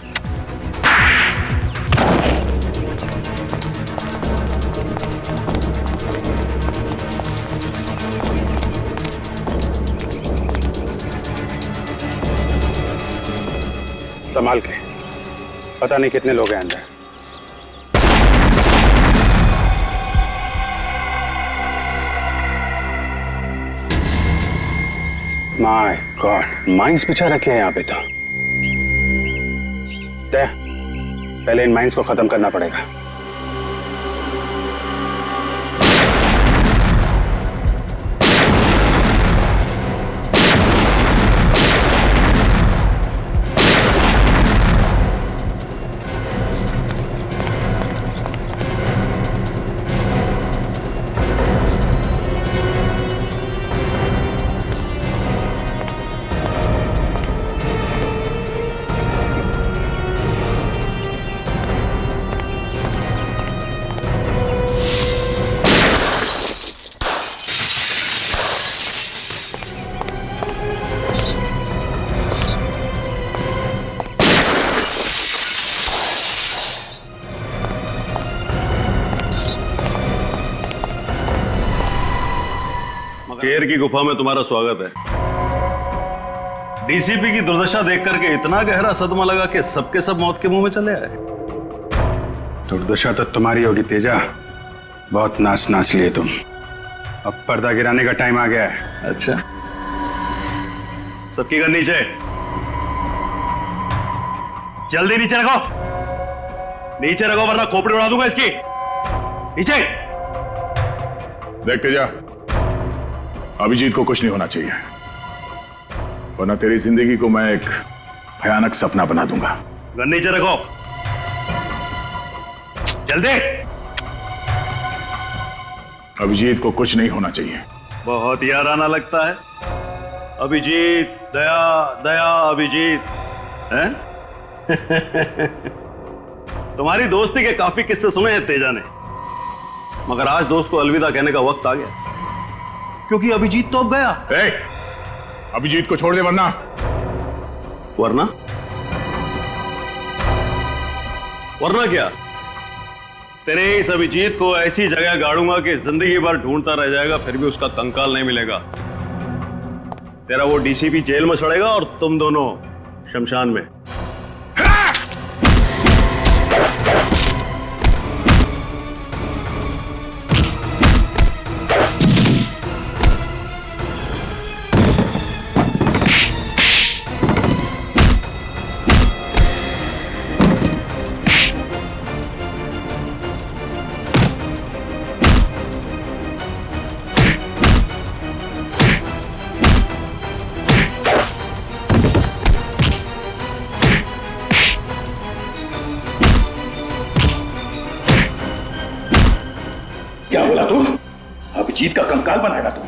संभाल के, पता नहीं कितने लोग हैं अंदर। माय गॉड, माइंस बिछा रखे हैं यहाँ पे तो। पहले इन माइंस को खत्म करना पड़ेगा। शेर की गुफा में तुम्हारा स्वागत है। डीसीपी की दुर्दशा देख करके इतना गहरा सदमा लगा कि सबके सब मौत के मुंह में चले आए। दुर्दशा तो तुम्हारी होगी तेजा, बहुत नाच नाच लिए तुम। अब पर्दा गिराने का टाइम आ गया है। अच्छा, सबकी गन नीचे, जल्दी नीचे रखो, नीचे रखो वरना खोपड़ी उड़ा दूंगा इसकी। नीचे। देखते जा, अभिजीत को कुछ नहीं होना चाहिए, वरना तेरी जिंदगी को मैं एक भयानक सपना बना दूंगा। गन नीचे रखो, जल्दी। अभिजीत को कुछ नहीं होना चाहिए। बहुत याराना लगता है। अभिजीत, दया दया अभिजीत, हैं? तुम्हारी दोस्ती के काफी किस्से सुने हैं तेजा ने, मगर आज दोस्त को अलविदा कहने का वक्त आ गया, क्योंकि अभिजीत तो अब गया। अभिजीत को छोड़ दे, वरना वरना वरना क्या? तेरे इस अभिजीत को ऐसी जगह गाड़ूंगा कि जिंदगी भर ढूंढता रह जाएगा, फिर भी उसका कंकाल नहीं मिलेगा। तेरा वो डीसीपी जेल में सड़ेगा और तुम दोनों शमशान में। क्या बोला तू? अभिजीत का कंकाल बनाएगा तू?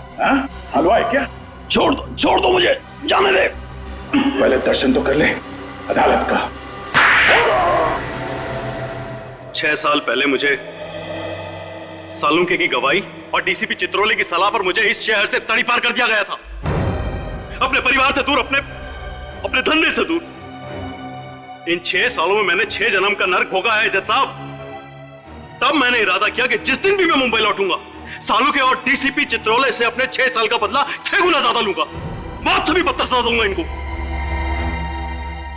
हलवा है क्या? छोड़ दो मुझे, जाने दे। पहले दर्शन तो कर ले अदालत का। 6 साल पहले मुझे सालुंके की गवाही और डीसीपी चित्रोले की सलाह पर मुझे इस शहर से तड़ीपार कर दिया गया था, अपने परिवार से दूर, अपने धंधे से दूर। इन 6 सालों में मैंने 6 जन्म का नर्क भोगा है जज साहब। तब मैंने इरादा किया कि जिस दिन भी मैं मुंबई लौटूंगा, सालुंके और डीसीपी चित्रोले से अपने 6 साल का बदला 6 गुना ज्यादा लूंगा, मौत से भी बदतर सजा दूंगा इनको।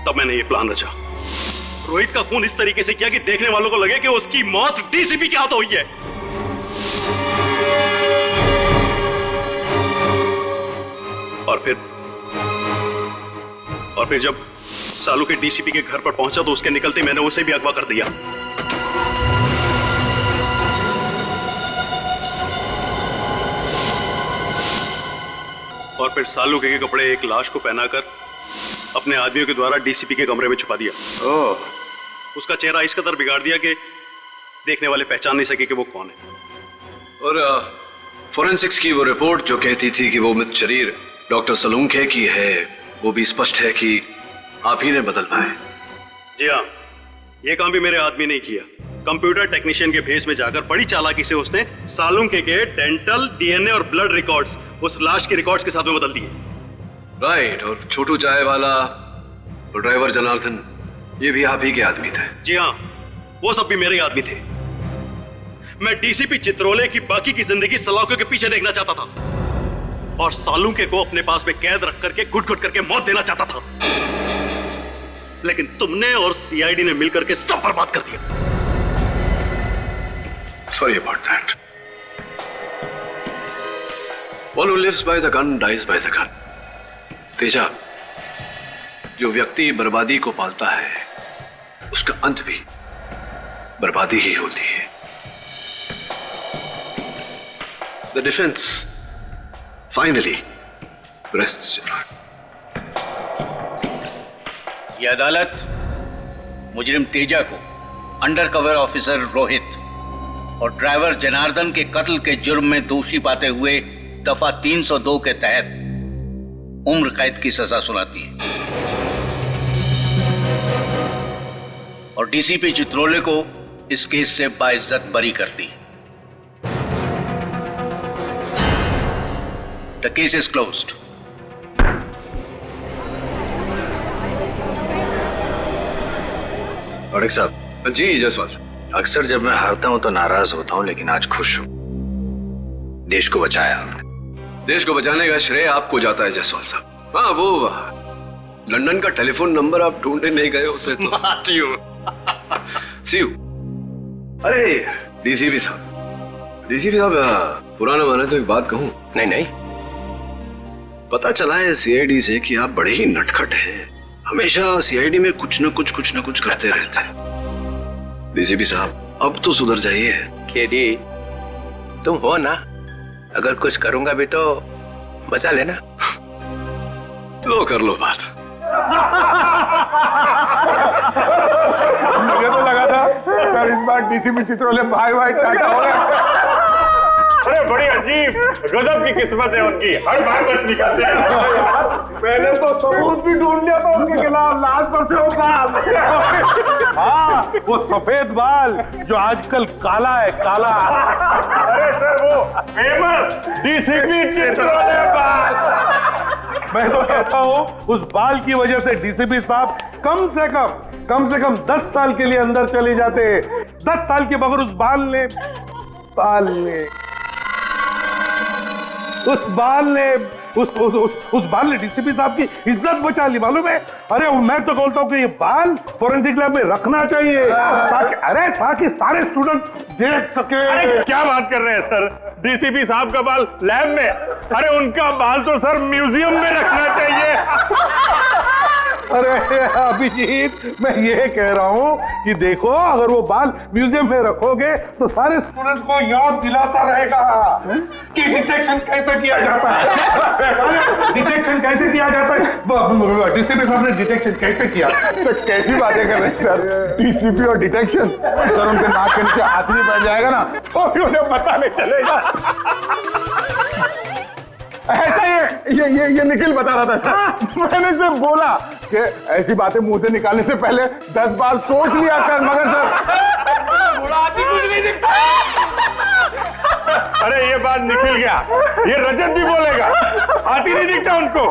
तब मैंने ये प्लान रचा, रोहित का खून इस तरीके से किया कि देखने वालों को लगे कि उसकी मौत डीसीपी के हाथों हुई है। और फिर जब सालुंके डीसीपी के घर पर पहुंचा तो उसके निकलते मैंने उसे भी अगवा कर दिया। और फिर सालुंके के कपड़े एक लाश को पहनाकर अपने आदमियों के द्वारा डीसीपी के कमरे में छुपा दिया। उसका चेहरा इस कदर बिगाड़ दिया कि देखने वाले पहचान नहीं सके कि वो कौन है। और फोरेंसिक्स की वो रिपोर्ट जो कहती थी कि वो मृत शरीर डॉक्टर सालुंके की है, वो भी स्पष्ट है कि आप ही ने बदलवाया है। जी हाँ, ये काम भी मेरे आदमी ने किया। कंप्यूटर टेक्नीशियन के भेस में जाकर बड़ी चालाकी से उसने सालुंके के डेंटल, डीएनए और ब्लड रिकॉर्ड्स उस लाश के रिकॉर्ड्स के साथ में बदल दिए। राइट, और छोटू चाय वाला और ड्राइवर जनार्दन, ये भी आप ही के आदमी थे। जी हाँ, वो सब भी मेरे आदमी थे। मैं डीसीपी चित्रोले की बाकी की जिंदगी सलाखों के पीछे देखना चाहता था और सालुंके को अपने पास में कैद रख करके घुट घुट करके मौत देना चाहता था, लेकिन तुमने और सीआईडी ने मिलकर के सब बर्बाद कर दिया। Sorry about that. One who lives by the gun dies by the gun. Teja, जो व्यक्ति बर्बादी को पालता है, उसका अंत भी बर्बादी ही होती है। The defence finally rests your honour. यह अदालत मुजरिम तेजा को अंडर कवर ऑफिसर रोहित और ड्राइवर जनार्दन के कत्ल के जुर्म में दोषी पाते हुए दफा 302 के तहत उम्र कैद की सजा सुनाती है और डीसीपी चित्रोले को इस केस से बाइज्जत बरी करती है। The case is closed. औरक साहब। जी जायसवाल साहब। अक्सर जब मैं हारता हूं तो नाराज होता हूं, लेकिन आज खुश हूं। देश को बचाया आपने। देश को बचाने का श्रेय आपको जाता है जायसवाल साहब। हाँ, वो लंदन का टेलीफोन नंबर आप ढूंढने नहीं गए होते तो। सी यू। अरे डीसीपी साहब, पुराना माना तो एक बात कहूं? नहीं नहीं, पता चला है सीआईडी से कि आप बड़े ही नटखट हैं। हमेशा सीआईडी में कुछ न कुछ करते रहते हैं। डीसीपी साहब, अब तो सुधर जाइए। केडी, तुम हो ना, अगर कुछ करूंगा भी तो बचा लेना। लो कर लो बात। मुझे तो लगा था सर इस बार डीसीपी चित्रोले भाई टाटा हो गया। अरे बड़ी अजीब गजब की किस्मत है उनकी, हर बार बच निकलते हैं। मैंने तो सबूत भी ढूंढ लिया था उनके खिलाफ, लाश पर से होगा। हाँ, वो सफेद बाल जो आजकल काला है, काला। अरे सर, वो फेमस डीसीपी चित्रोले बाल। मैं तो कहता हूँ उस बाल की वजह से डीसीपी साहब कम से कम 10 साल के लिए अंदर चले जाते। 10 साल के बगैर उस बाल ने डीसीपी साहब की इज्जत बचा ली, मालूम है? अरे मैं तो बोलता हूँ कि ये बाल फोरेंसिक लैब में रखना चाहिए ताकि सारे स्टूडेंट देख सके। अरे क्या बात कर रहे हैं सर, डीसीपी साहब का बाल लैब में? अरे उनका बाल तो सर म्यूजियम में रखना चाहिए। अरे अभिजीत, मैं ये कह रहा हूँ कि देखो, अगर वो बाल म्यूजियम में रखोगे तो सारे स्टूडेंट को याद दिलाता रहेगा कि डिटेक्शन कैसे किया जाता है। डिटेक्शन कैसे किया जाता है? डीसीपी साहब ने डिटेक्शन कैसे किया? सर कैसी बातें कर रहे हैं सर, डीसीपी और डिटेक्शन? सर उनके नाक के नीचे हाथ नहीं बैठ जाएगा ना तो उन्हें पता नहीं चलेगा। ऐसा ये निखिल बता रहा था सर। मैंने सिर्फ बोला कि ऐसी बातें मुंह से निकालने से पहले 10 बार सोच लिया कर, मगर सर कुछ नहीं दिखता। अरे ये बात निकल गया, ये रजत भी बोलेगा, हाथी नहीं दिखता उनको।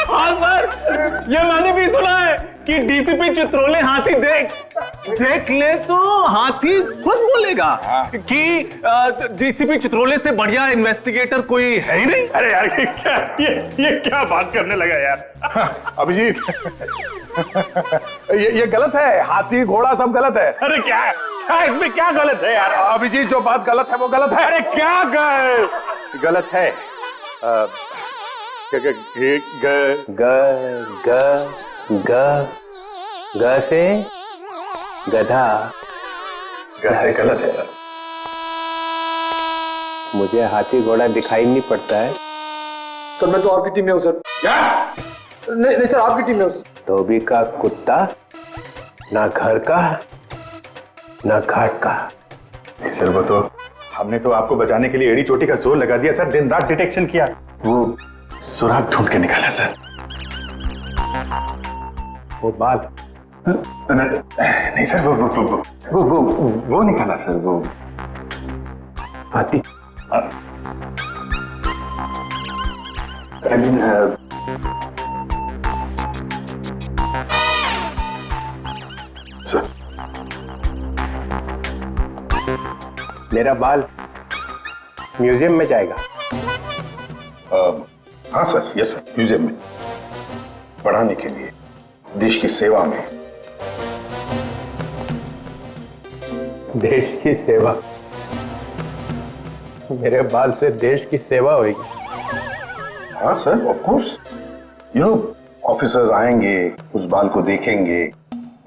हाँ सर, ये मैंने भी सुना है कि डीसीपी चित्रोले हाथी देख ले तो हाथी खुद बोलेगा कि डीसीपी चित्रोले से बढ़िया इन्वेस्टिगेटर कोई है ही नहीं। अरे यार ये क्या बात करने लगा यार। अभिजीत, ये गलत है, हाथी घोड़ा सब गलत है। अरे क्या इसमें क्या गलत है यार? अभिजीत, जो बात गलत है वो गलत है। अरे क्या गलत है? ग से गधा। ग से गलत है सर। मुझे हाथी घोड़ा दिखाई नहीं पड़ता है। सर मैं तो आपकी टीम में हूँ सर। क्या? नहीं सर, आपकी टीम में हूँ। धोबी का कुत्ता, ना घर का ना घाट का। नहीं सर, वो तो हमने तो आपको बचाने के लिए एड़ी चोटी का जोर लगा दिया सर, दिन रात डिटेक्शन किया, वो सुराग ढूंढ के निकाला सर। वो बाल नहीं सर, वो निकाला सर, वो हाथी। सर मेरा बाल म्यूजियम में जाएगा। हाँ सर, यस सर, म्यूजियम में पढ़ाने के लिए, देश की सेवा में। देश की सेवा? मेरे बाल से देश की सेवा होगी? हाँ sir, of course. You know, officers आएंगे, उस बाल को देखेंगे,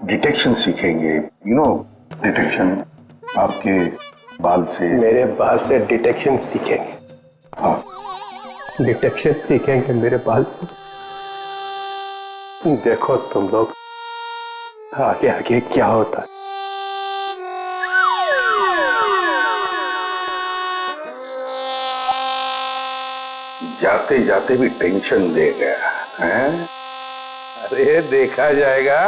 डिटेक्शन सीखेंगे, यू नो, डिटेक्शन आपके बाल से? मेरे बाल से डिटेक्शन सीखेंगे। हाँ, डिटेक्शन सीखेंगे मेरे बाल से। देखो तुम लोग आगे आगे क्या होता है। जाते जाते भी टेंशन दे गया है। अरे देखा जाएगा।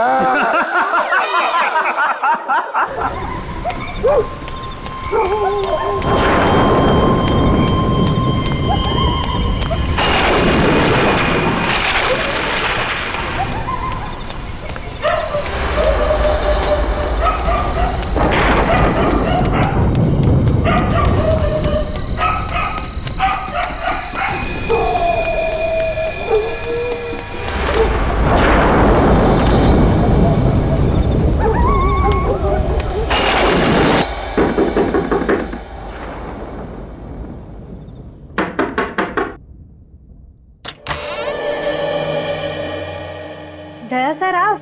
दया सर, आप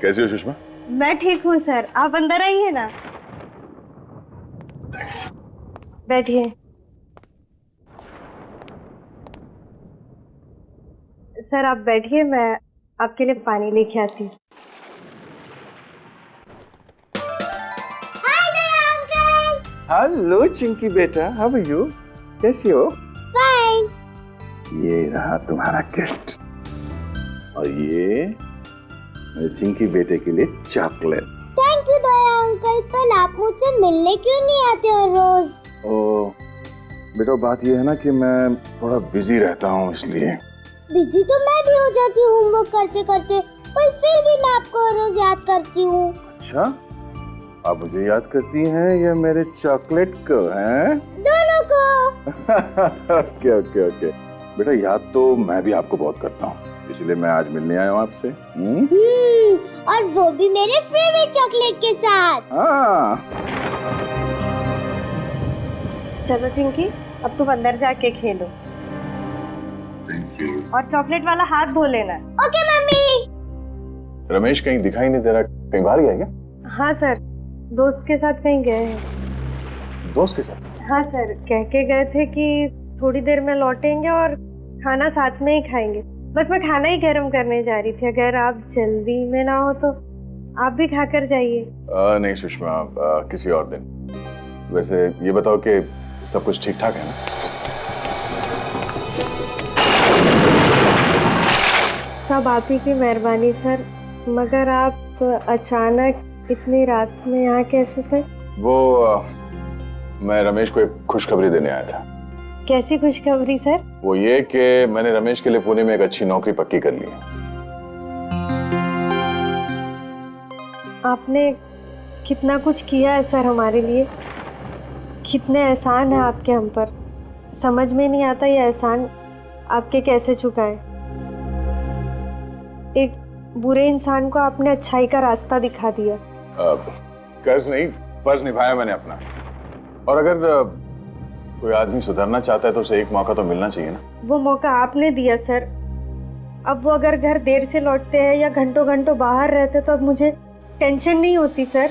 कैसी हो सुषमा? मैं ठीक हूँ सर, आप अंदर आइए ना। बैठिए। सर आप बैठिए, मैं आपके लिए पानी लेके आती हूँ। हेलो चिंकी बेटा, हाउ आर यू? कैसी हो? फाइन। ये रहा तुम्हारा गिफ्ट, और ये मेरे चिंकी बेटे के लिए chocolate. Thank you Daya uncle, पर आप मुझसे मिलने क्यों नहीं आते हो रोज? ओ बेटा, बात ये है ना कि मैं थोड़ा बिजी रहता हूँ, इसलिए। बिजी तो मैं भी हो जाती हूँ होमवर्क करते करते, पर फिर भी मैं आपको रोज याद करती हूँ। अच्छा, आप मुझे याद करती हैं या मेरे चॉकलेट को? हैं? दोनों को। ओके ओके ओके बेटा, याद तो मैं भी आपको बहुत करता हूँ, इसलिए मैं आज मिलने आया हूँ आपसे। और वो भी मेरे फेवरेट चॉकलेट के साथ। हाँ। चलो चिंकी, अब तुम अंदर जाके खेलो, और चॉकलेट वाला हाथ धो लेना। Okay mummy. रमेश कहीं दिखाई नहीं दे रहा, कहीं बाहर गया क्या? हाँ सर, दोस्त के साथ कहीं गए हैं। दोस्त के साथ? हाँ सर, कह के गए थे कि थोड़ी देर में लौटेंगे और खाना साथ में ही खाएंगे। बस मैं खाना ही गर्म करने जा रही थी, अगर आप जल्दी में ना हो तो आप भी खाकर जाइए। नहीं सुषमा, किसी और दिन। वैसे ये बताओ कि सब कुछ ठीक ठाक है ना? सब आप ही की मेहरबानी सर, मगर आप अचानक इतनी रात में यहाँ कैसे सर? वो मैं रमेश को एक खुशखबरी देने आया था। कैसी खुशखबरी सर? वो ये कि मैंने रमेश के लिए पुणे में एक अच्छी नौकरी पक्की कर ली है। आपने कितना कुछ किया है सर हमारे लिए, कितने एहसान है आपके हम पर। समझ में नहीं आता ये एहसान आपके कैसे चुकाएं। एक बुरे इंसान को आपने अच्छाई का रास्ता दिखा दिया। कर्ज नहीं, फर्ज निभाया मैंने अपना। और अगर कोई आदमी सुधरना चाहता है तो उसे एक मौका तो मिलना चाहिए ना। वो मौका आपने दिया सर। अब वो अगर घर देर से लौटते हैं या घंटों घंटों बाहर रहते तो अब मुझे टेंशन नहीं होती सर।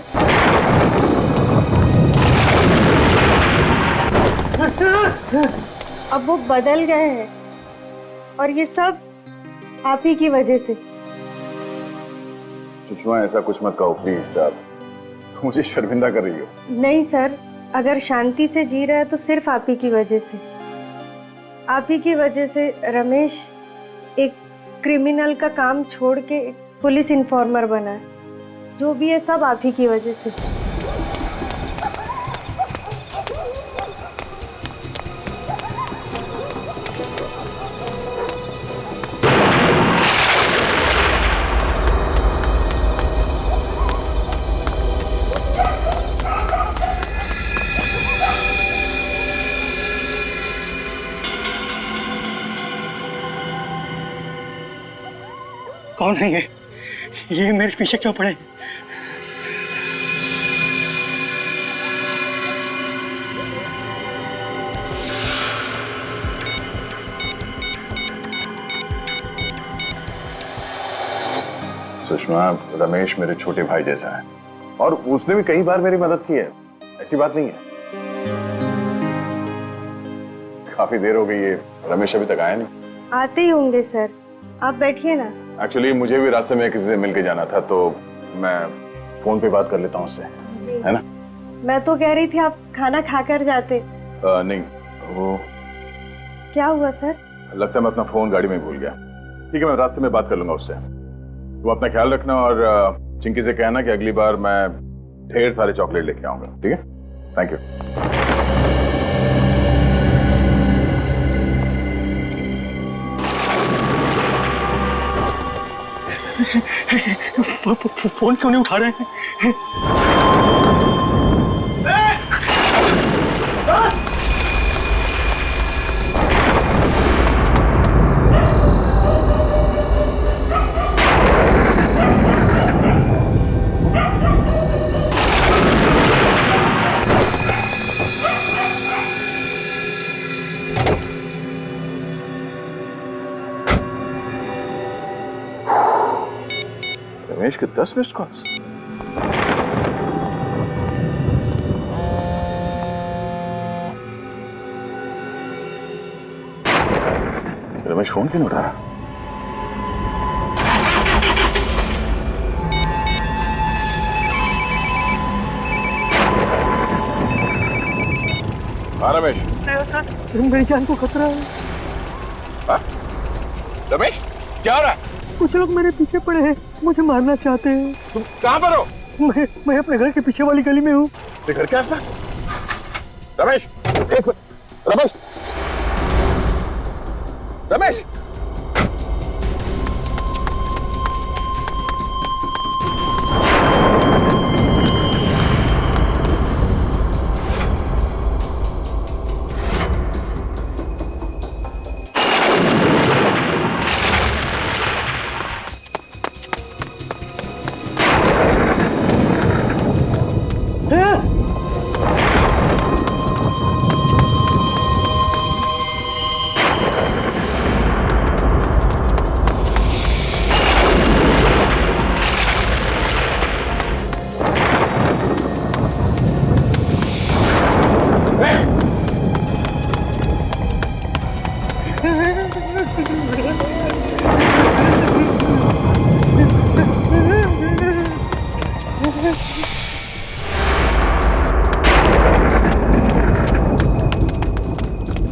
अब वो बदल गए हैं, और ये सब आप ही की वजह से। सुषमा, ऐसा कुछ मत कहो प्लीज साहब, तुम मुझे शर्मिंदा कर रही हो। नहीं सर, अगर शांति से जी रहा है तो सिर्फ आप ही की वजह से। आप ही की वजह से रमेश एक क्रिमिनल का काम छोड़ के पुलिस इन्फॉर्मर बना है। जो भी है सब आप ही की वजह से। कौन है ये मेरे पीछे क्यों पड़े? सुषमा, रमेश मेरे छोटे भाई जैसा है, और उसने भी कई बार मेरी मदद की है, ऐसी बात नहीं है। काफी देर हो गई है, रमेश अभी तक आया नहीं। आते ही होंगे सर, आप बैठिए ना। एक्चुअली मुझे भी रास्ते में किसी से मिलके जाना था, तो मैं फोन पे बात कर लेता हूँ उससे, जी है ना? मैं तो कह रही थी आप खाना खाकर जाते। नहीं, वो क्या हुआ सर? लगता है मैं अपना फोन गाड़ी में भूल गया। ठीक है, मैं रास्ते में बात कर लूंगा उससे। तुम अपना ख्याल रखना और चिंकी से कहना कि अगली बार मैं ढेर सारे चॉकलेट लेके आऊंगा, ठीक है? Thank you. फोन क्यों नहीं उठा रहे हैं? रमेश के 10 मिस्ड कॉल्स। रमेश फोन क्यों नहीं उठा रहा? हाँ रमेश। सर, मेरी जान को खतरा है। हाँ? रमेश, क्या हो रहा है? कुछ लोग मेरे पीछे पड़े हैं, मुझे मारना चाहते हैं। तुम कहाँ पर हो? मैं अपने घर के पीछे वाली गली में हूँ। घर के आसपास? रमेश, रमेश, रमेश,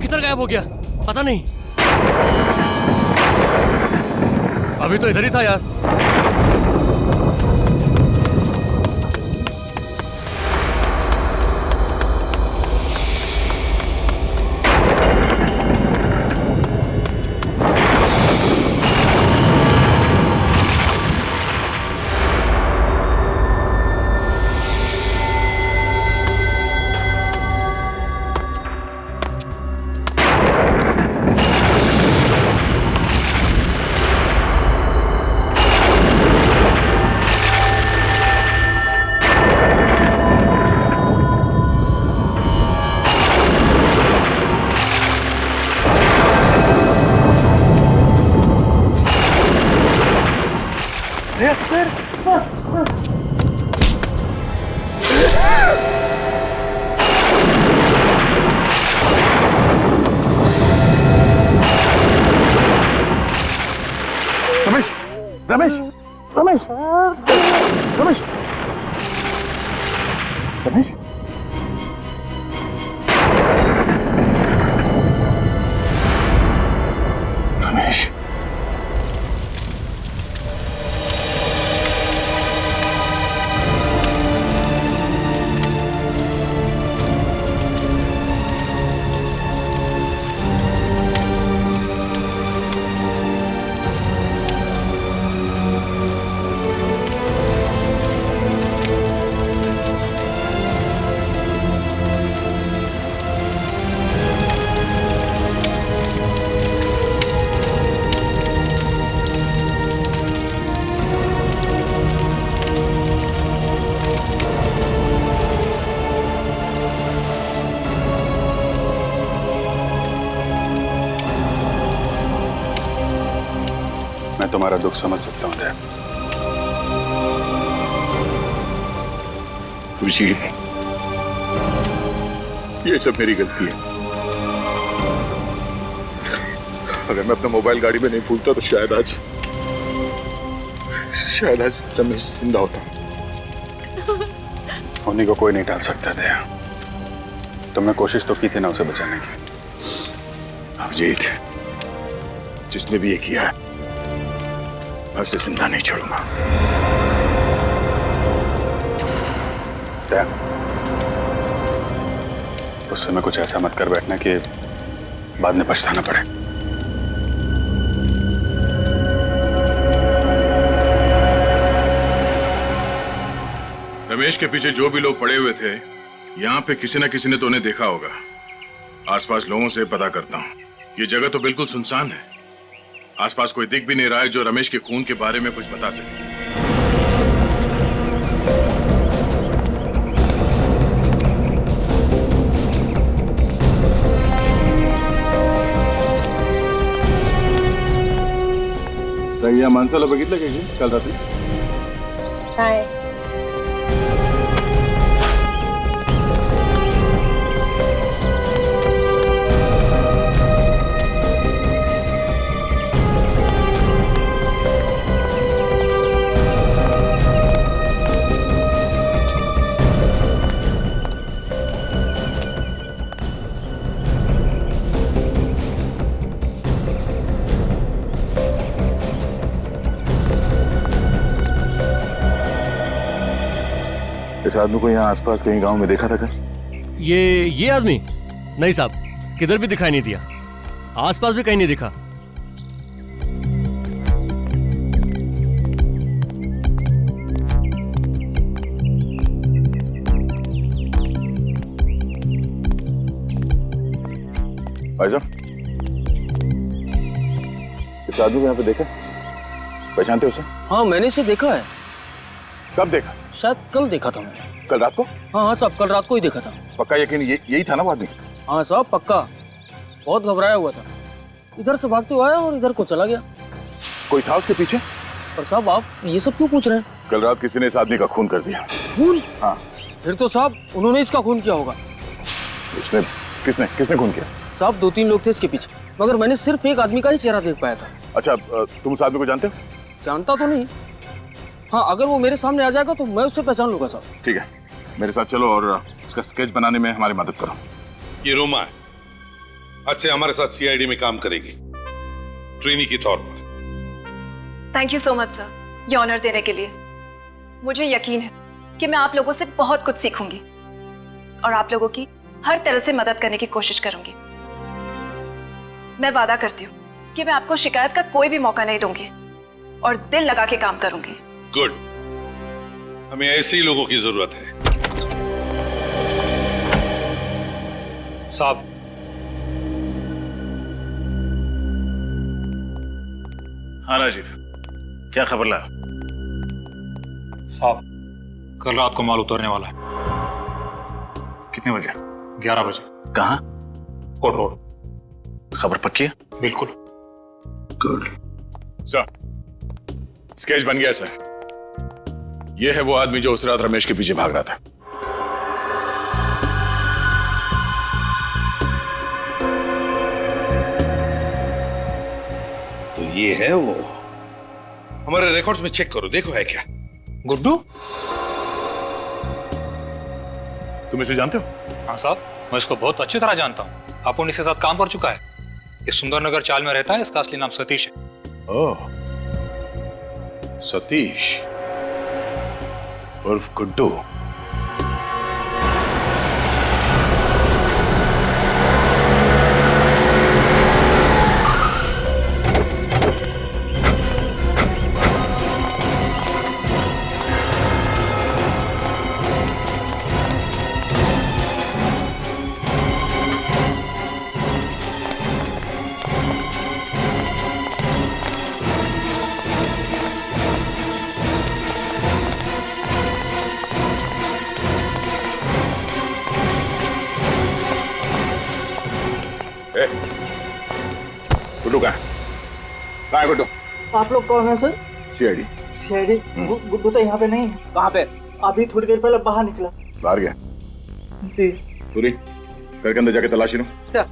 किधर गायब हो गया पता नहीं। अभी तो इधर ही था यार। सर, रमेश, रमेश, रमेश, रमेश, रमेश, रमेश, मैं तुम्हारा दुख समझ सकता हूं देव, अभिजीत, ये सब मेरी गलती है। अगर मैं अपना मोबाइल गाड़ी में नहीं भूलता तो शायद आज रमेश जिंदा होता। होने को कोई नहीं टाल सकता दया। तुमने कोशिश तो की थी ना उसे बचाने की। अभिजीत, जिसने भी ये किया है मैं उसे जिंदा नहीं छोड़ूंगा। दया, उस समय कुछ ऐसा मत कर बैठना कि बाद में पछताना पड़े। रमेश के पीछे जो भी लोग पड़े हुए थे, यहाँ पे किसी न किसी ने तो उन्हें देखा होगा। आसपास लोगों से पता करता हूँ। ये जगह तो बिल्कुल सुनसान है। आसपास कोई दिख भी नहीं रहा है जो रमेश के खून के बारे में कुछ बता सके। या माणसाला बघितलं का काल रात्री? हाय इस आदमी को यहाँ आसपास कहीं गांव में देखा था क्या? ये आदमी? नहीं साहब, किधर भी दिखाई नहीं दिया। आसपास भी कहीं नहीं दिखा। भाई साहब, इस आदमी को यहाँ पे देखा? पहचानते हो उसे? हाँ, मैंने इसे देखा है। कब देखा? शायद कल देखा था मैंने। कल रात को? हाँ साहब, कल रात को ही देखा था। पक्का यकीन यही था ना वो आदमी? हाँ साहब, पक्का। बहुत घबराया हुआ था, इधर से भागते हुए आया और इधर को चला गया। कोई था उसके पीछे? पर साहब आप ये सब क्यों पूछ रहे हैं? कल रात किसी ने इस आदमी का खून कर दिया। खून? हाँ। फिर तो साहब उन्होंने इसका खून किया होगा। इसने किसने खून किया? साहब 2-3 लोग थे इसके पीछे, मगर मैंने सिर्फ एक आदमी का ही चेहरा देख पाया था। अच्छा, तुम उस आदमी को जानते हो? जानता तो नहीं। हाँ, अगर वो मेरे सामने आ जाएगा तो मैं उससे पहचान लूंगा साहब। ठीक है, मेरे साथ चलो और इसका स्केच बनाने में हमारी मदद करो। ये रोमा है, आज से हमारे साथ सीआईडी में काम करेगी, ट्रेनी के तौर पर। Thank you so much sir, ये ऑनर देने के लिए। मुझे यकीन है कि मैं आप लोगों से बहुत कुछ सीखूंगी और आप लोगों की हर तरह से मदद करने की कोशिश करूंगी। मैं वादा करती हूँ कि मैं आपको शिकायत का कोई भी मौका नहीं दूंगी और दिल लगा के काम करूंगी। गुड, हमें ऐसे ही लोगों की जरूरत है। साहब, हाँ राजीव, क्या खबर लाया? साहब, कल रात को माल उतरने वाला है। कितने बजे? 11 बजे। कहाँ? कोट रोड। खबर पक्की है? बिल्कुल। गुड सर, स्केच बन गया सर। यह है वो आदमी जो उस रात रमेश के पीछे भाग रहा था। तो ये है वो। हमारे रिकॉर्ड्स में चेक करो, देखो है क्या। गुड्डू? तुम इसे जानते हो? हाँ साहब, मैं इसको बहुत अच्छी तरह जानता हूँ। अपुन इसके साथ काम कर चुका है। ये सुंदरनगर चाल में रहता है। इसका असली नाम सतीश है। ओह, सतीश उर्फ गुड्डू। गुड्डू कहाँ है गुड्डू? आप लोग कौन है सर? सीआईडी। सीआईडी? गुड्डू तो यहाँ पे नहीं है। कहाँ पे? अभी थोड़ी देर पहले बाहर निकला। बाहर गया। जी पूरी घर के अंदर जाके तलाशी लो। सर।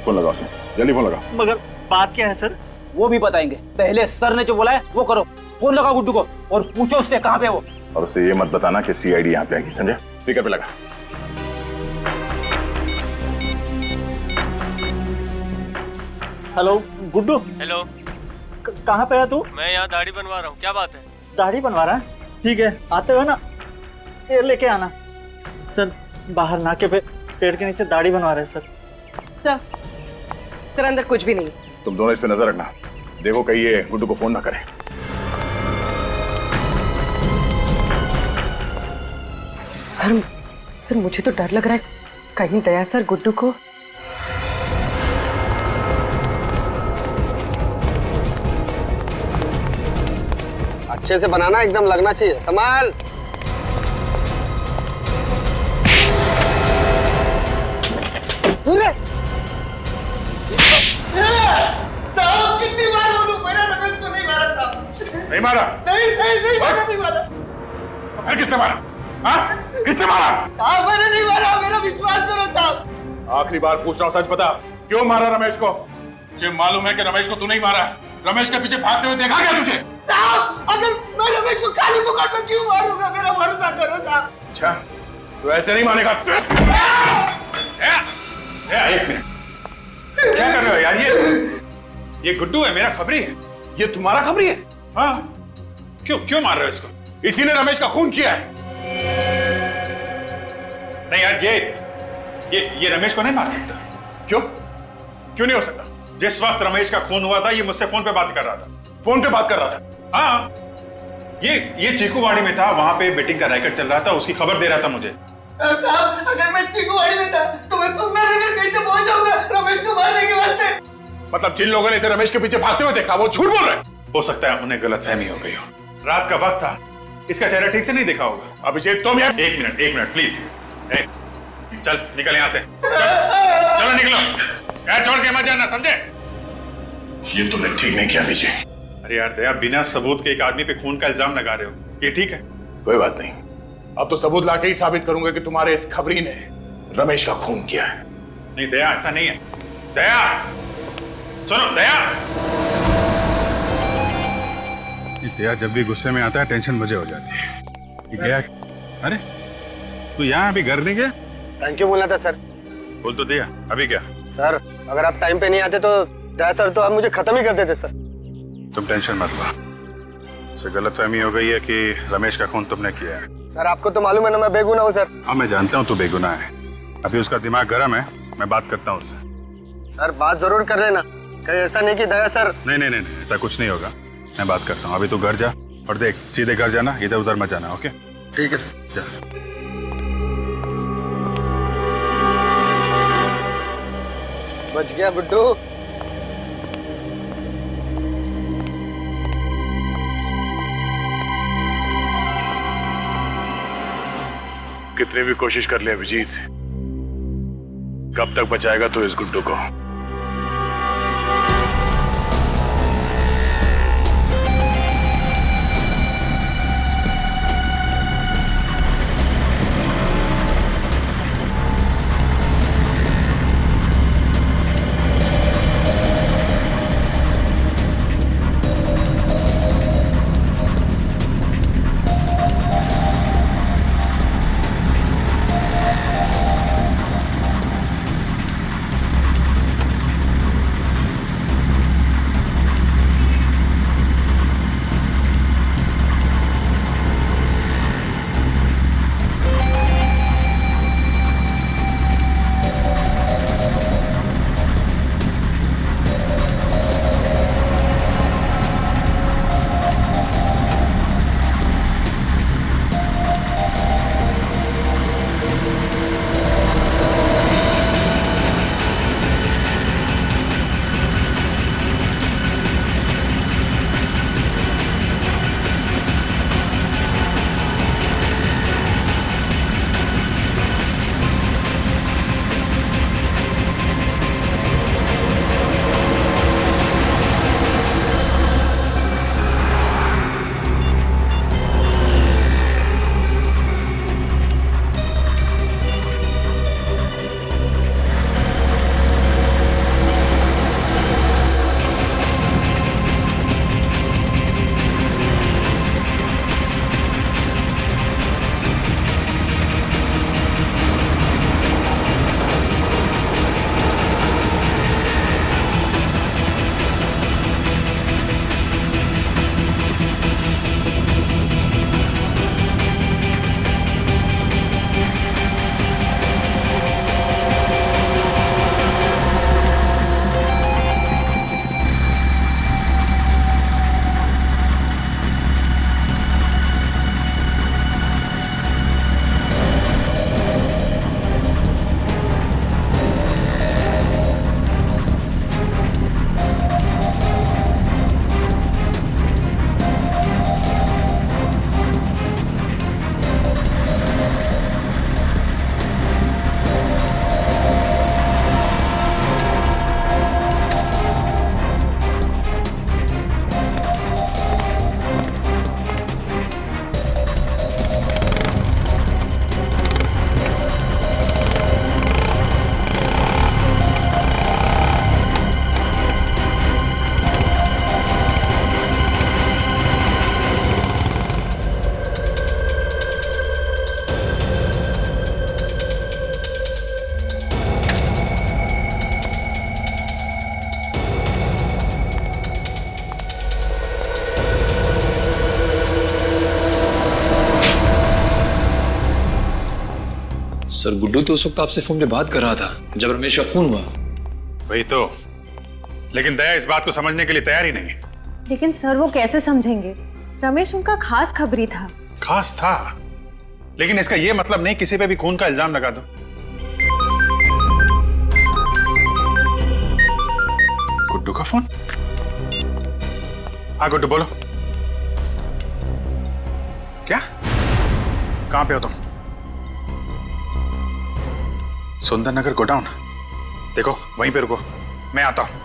फोन लगाओ सर, जल्दी फोन लगाओ। मगर बात क्या है सर? वो भी बताएंगे, पहले सर ने जो बोला है वो करो। फोन लगाओ गुड्डू को और पूछो उससे कहाँ पे वो। और उससे ये मत बताना कि सीआईडी यहाँ पे आएगी, समझे? स्पीकर पे लगा। हेलो गुड्डू। हेलो। कहाँ पे है तू? मैं यहाँ दाढ़ी बनवा रहा हूँ, क्या बात है? दाढ़ी बनवा रहा है? ठीक है, आते हुए ना ये लेके आना। सर बाहर नाके पे पेड़ के नीचे दाढ़ी बनवा रहे हैं सर। सर अंदर कुछ भी नहीं। तुम दोनों इस पे नजर रखना, देखो कहीं ये गुड्डू को फोन ना करे। सर मुझे तो डर लग रहा है, कहीं दया सर गुड्डू को। अच्छे से बनाना, एकदम लगना चाहिए। संभाल। कितनी बार बोलूं, मेरा रमेश को नहीं मारा था। नहीं मारा? नहीं मारा। फिर किसने मारा? हाँ? किसने मारा? मैंने नहीं मारा, मेरा विश्वास करो साहब। आखिरी बार पूछ रहा हूँ, सच बता, क्यों मारा रमेश को? मुझे मालूम है कि रमेश को तू नहीं मारा। रमेश के पीछे भागते हुए देखा क्या तुझे? साहब अगर मैं रमेश को काली मुकाट में क्यों मारूंगा, मेरा भरोसा करो साहब। अच्छा, तू ऐसे नहीं मानेगा। एक मिनट, क्या कर रहे हो यार? ये गुड्डू है, मेरा खबरी है। ये तुम्हारा खबरी है? हाँ। क्यों मार रहे हो इसको? इसी ने रमेश का खून किया है। नहीं यार, ये रमेश को नहीं मार सकता। क्यों नहीं हो सकता? जिस वक्त रमेश का खून हुआ था, ये मुझसे फोन पे बात कर रहा था। फोन पे बात कर रहा था? हाँ, ये चीकूवाड़ी में था, वहां पे बेटिंग का रैकेट चल रहा था, उसकी खबर दे रहा था मुझे। साहब अगर मैं चीकूवाड़ी में था तो मैं सुंदरनगर कैसे पहुंच जाऊंगा रमेश को मारने के वास्ते? मतलब जिन लोगों ने इसे रमेश के पीछे भागते हुए देखा वो झूठ बोल रहे हैं? हो सकता है उन्हें गलतफहमी हो गई हो। रात का वक्त था, इसका चेहरा ठीक से नहीं देखा होगा। अभिषेक तुम यार। एक मिनट प्लीज। चल निकल यहाँ से, चलो निकलो। यार छोड़ के मत जाना, समझे? ये तुमने ठीक नहीं किया अभिषेक। अरे यार दया, बिना सबूत के एक आदमी पे खून का इल्जाम लगा रहे हो, ये ठीक है? कोई बात नहीं, अब तो सबूत लाके ही साबित करूंगा कि तुम्हारे इस खबरी ने रमेश का खून किया है। नहीं दया, ऐसा नहीं है। दया सुनो, दया। दया जब भी गुस्से में आता है टेंशन मुझे हो जाती है। ये गया? अरे तू यहाँ अभी घर नहीं गया? थैंक यू बोला था सर। बोल तो दिया, अभी क्या? सर अगर आप टाइम पे नहीं आते तो दया सर तो आप मुझे खत्म ही कर देते सर। तुम टेंशन मत लो, उसे गलतफहमी हो गई है कि रमेश का खून तुमने किया है। सर आपको तो मालूम है ना मैं बेगुनाह हूँ सर। हाँ मैं जानता हूँ तू बेगुनाह है, अभी उसका दिमाग गर्म है, मैं बात करता हूँ उससे। सर बात जरूर कर लेना, कहीं ऐसा नहीं कि दया सर। नहीं, ऐसा कुछ नहीं होगा, मैं बात करता हूँ। अभी तू घर जा और देख, सीधे घर जाना, इधर उधर मत जाना। ओके ठीक है सर। जा। बच गया गुड्डू। कितनी भी कोशिश कर ले अभिजीत, कब तक बचाएगा तू इस गुड्डू को? सर गुड्डू तो उस वक्त आपसे फोन पे बात कर रहा था जब रमेश का खून हुआ। वही तो, लेकिन दया इस बात को समझने के लिए तैयार ही नहीं है। लेकिन सर वो कैसे समझेंगे? रमेश उनका खास खबरी था। खास था, लेकिन इसका यह मतलब नहीं किसी पे भी खून का इल्जाम लगा दो। गुड्डू का फोन? हाँ गुड्डू बोलो। क्या? कहां पे हो तुम? सुंदर नगर गोडाउन? देखो वहीं पे रुको, मैं आता हूं।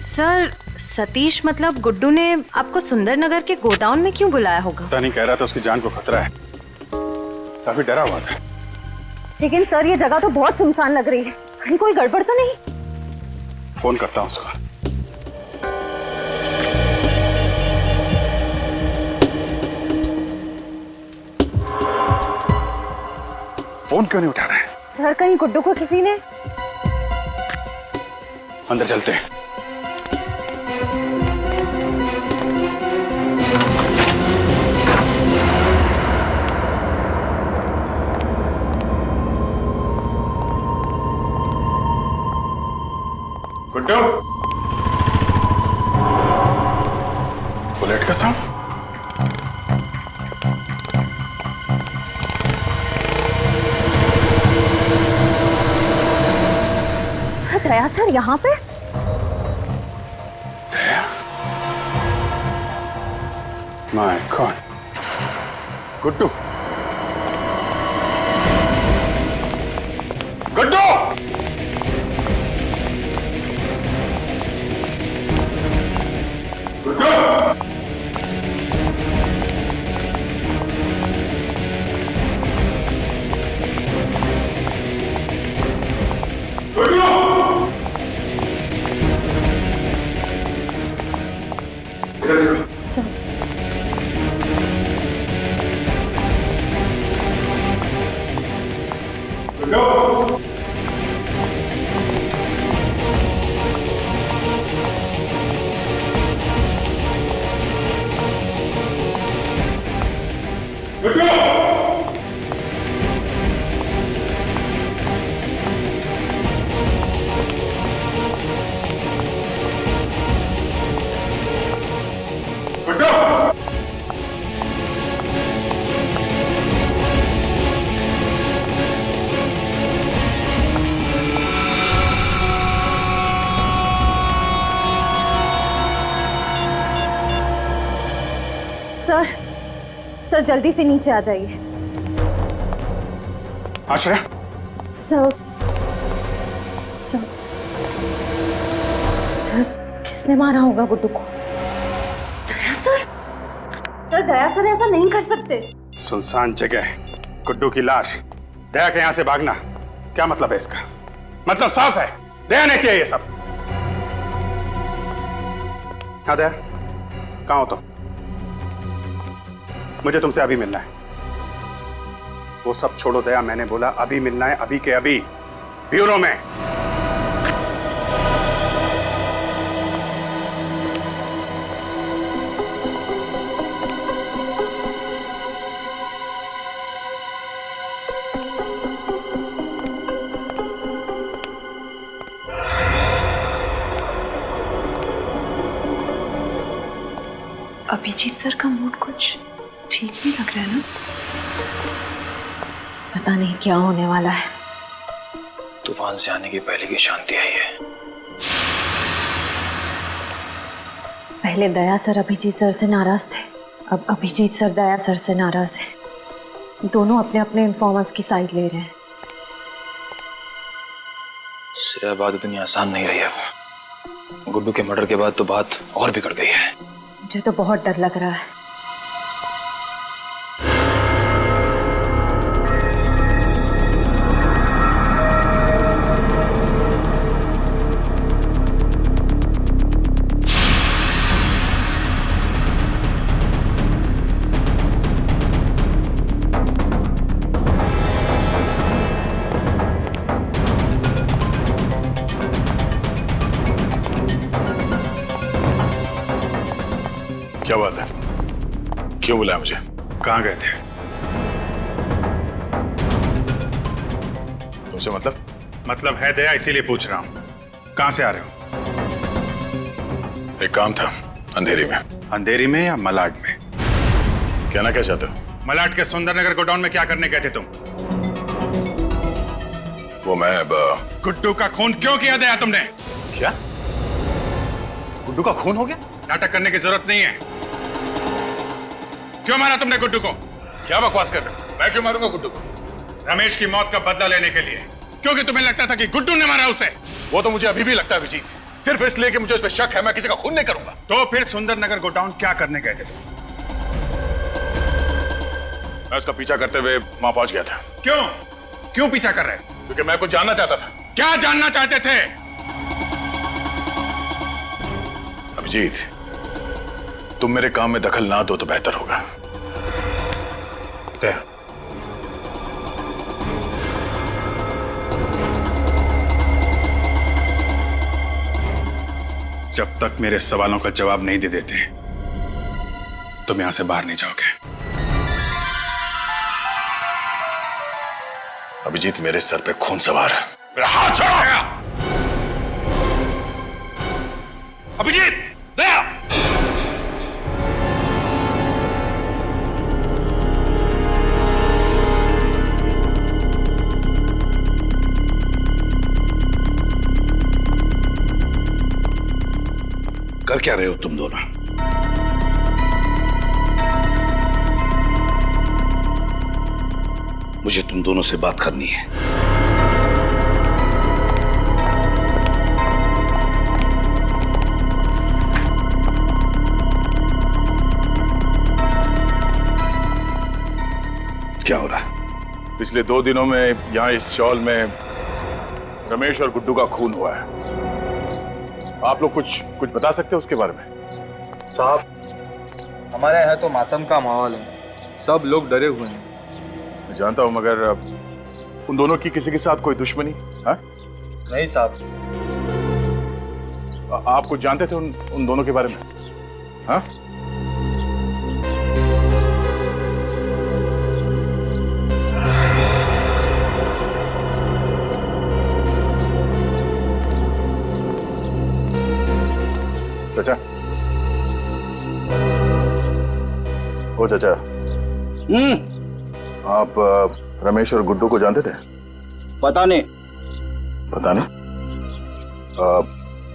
सर सतीश मतलब गुड्डू ने आपको सुंदर नगर के गोडाउन में क्यों बुलाया होगा? पता नहीं, कह रहा था उसकी जान को खतरा है, काफी डरा हुआ था। लेकिन सर ये जगह तो बहुत सुनसान लग रही है, कहीं कोई गड़बड़ तो नहीं? फोन करता हूं उसको। फोन क्यों नहीं उठा रहा है? सर कहीं गुड्डू को किसी ने? अंदर चलते हैं। गुड्डू, बुलेट का साउंड? सर दया सर यहाँ पे? Daya? My God. Guddu, Guddu! Sir sir sir जल्दी से नीचे आ जाइए। आश्रय? सर सर सर किसने मारा होगा गुड्डू को? दया सर? सर दया सर ऐसा नहीं कर सकते। सुनसान जगह, गुड्डू की लाश, दया के यहां से भागना, क्या मतलब है इसका? मतलब साफ है, दया ने किया ये सब। हाँ दया, कहां हो तुम? मुझे तुमसे अभी मिलना है। वो सब छोड़ो दया, मैंने बोला अभी मिलना है, अभी के अभी, ब्यूरो में। अभिजीत सर का मूड कुछ ठीक नहीं लग रहा है ना? पता नहीं क्या होने वाला है। तूफान से आने की पहले की शांति आई है। पहले दया सर अभिजीत सर से नाराज थे, अब अभिजीत सर दया सर से नाराज हैं। दोनों अपने अपने इन्फॉर्मर्स की साइड ले रहे हैं। श्रेया बात इतनी आसान नहीं रही है। गुड्डू के मर्डर के बाद तो बात और बिगड़ गई है। मुझे तो बहुत डर लग रहा है। क्या बात है? क्यों बुलाया मुझे? कहाँ गए थे? तुमसे मतलब है दया, इसीलिए पूछ रहा हूँ। कहाँ से आ रहे हो? एक काम था अंधेरी में। अंधेरी में या मलाड में? कहना क्या चाहते हो? मलाड के सुंदरनगर गोडाउन में क्या करने गए थे तुम? वो मैं गुड्डू का खून क्यों किया दया तुमने? क्या? गुड्डू का खून हो गया? नाटक करने की जरूरत नहीं है। क्यों मारा तुमने गुड्डू को? क्या बकवास कर रहे हो? मैं क्यों मारूंगा गुड्डू को? रमेश की मौत का बदला लेने के लिए, क्योंकि तुम्हें लगता था कि गुड्डू ने मारा उसे। वो तो मुझे अभी भी लगता है अभिजीत, सिर्फ इसलिए कि मुझे उस पर शक है। मैं किसी का खून नहीं करूंगा। तो फिर सुंदरनगर गोडाउन क्या करने गए थे तुम? मैं उसका पीछा करते हुए वहां पहुंच गया था। क्यों पीछा कर रहे? क्योंकि मैं कुछ जानना चाहता था। क्या जानना चाहते थे? अभिजीत, तुम मेरे काम में दखल ना दो तो बेहतर होगा। जब तक मेरे सवालों का जवाब नहीं दे देते तुम यहां से बाहर नहीं जाओगे। अभिजीत, मेरे सर पे खून सवार है। मेरा हाथ छोड़ो। अभिजीत, दया! कर क्या रहे हो तुम दोनों? मुझे तुम दोनों से बात करनी है। क्या हो रहा है? पिछले 2 दिनों में यहाँ इस चौल में रमेश और गुड्डू का खून हुआ है। आप लोग कुछ बता सकते हो उसके बारे में? साहब, हमारे यहाँ तो मातम का माहौल है, सब लोग डरे हुए हैं। मैं जानता हूँ, मगर उन दोनों की किसी के साथ कोई दुश्मनी? हाँ? नहीं साहब। आप कुछ जानते थे उन दोनों के बारे में? हाँ? चाचा, ओ चाचा, आप रमेश और गुड्डू को जानते थे? पता नहीं। पता नहीं?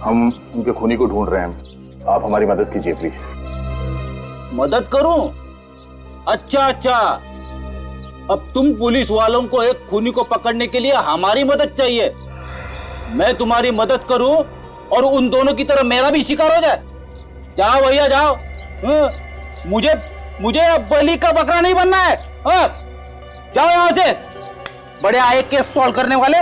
हम उनके खूनी को ढूंढ रहे हैं। आप हमारी मदद कीजिए प्लीज। मदद करूं? अच्छा, अब तुम पुलिस वालों को एक खूनी को पकड़ने के लिए हमारी मदद चाहिए। मैं तुम्हारी मदद करूं और उन दोनों की तरह मेरा भी शिकार हो जाए? जाओ भैया जाओ। मुझे अब बलि का बकरा नहीं बनना है। जाओ यहां से, बड़े आए केस सॉल्व करने वाले।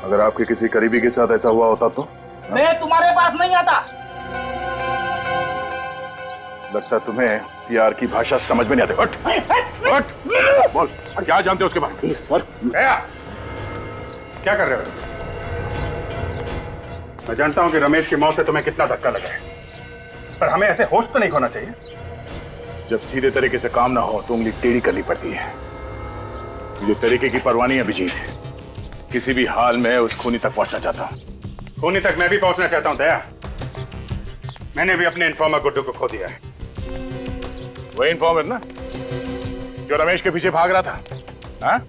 अगर आपके किसी करीबी के साथ ऐसा हुआ होता तो? मैं तुम्हारे पास नहीं आता। लगता तुम्हें प्यार की भाषा समझ में नहीं आती। हट, बोल, क्या जानते हो उसके बारे में? क्या कर रहे हो? मैं जानता हूं कि रमेश की मौत से तुम्हें कितना धक्का लगा है, पर हमें ऐसे होश तो नहीं खोना चाहिए। जब सीधे तरीके से काम ना हो तो उंगली टेढ़ी करनी पड़ती है। मुझे तरीके की परवाह नहीं है अभिजीत, किसी भी हाल में उस खूनी तक पहुंचना चाहता हूं। खूनी तक मैं भी पहुंचना चाहता हूं दया। मैंने भी अपने इन्फॉर्मर गुड्डू को खो दिया है। वही इन्फॉर्मर ना जो रमेश के पीछे भाग रहा था? हाँ?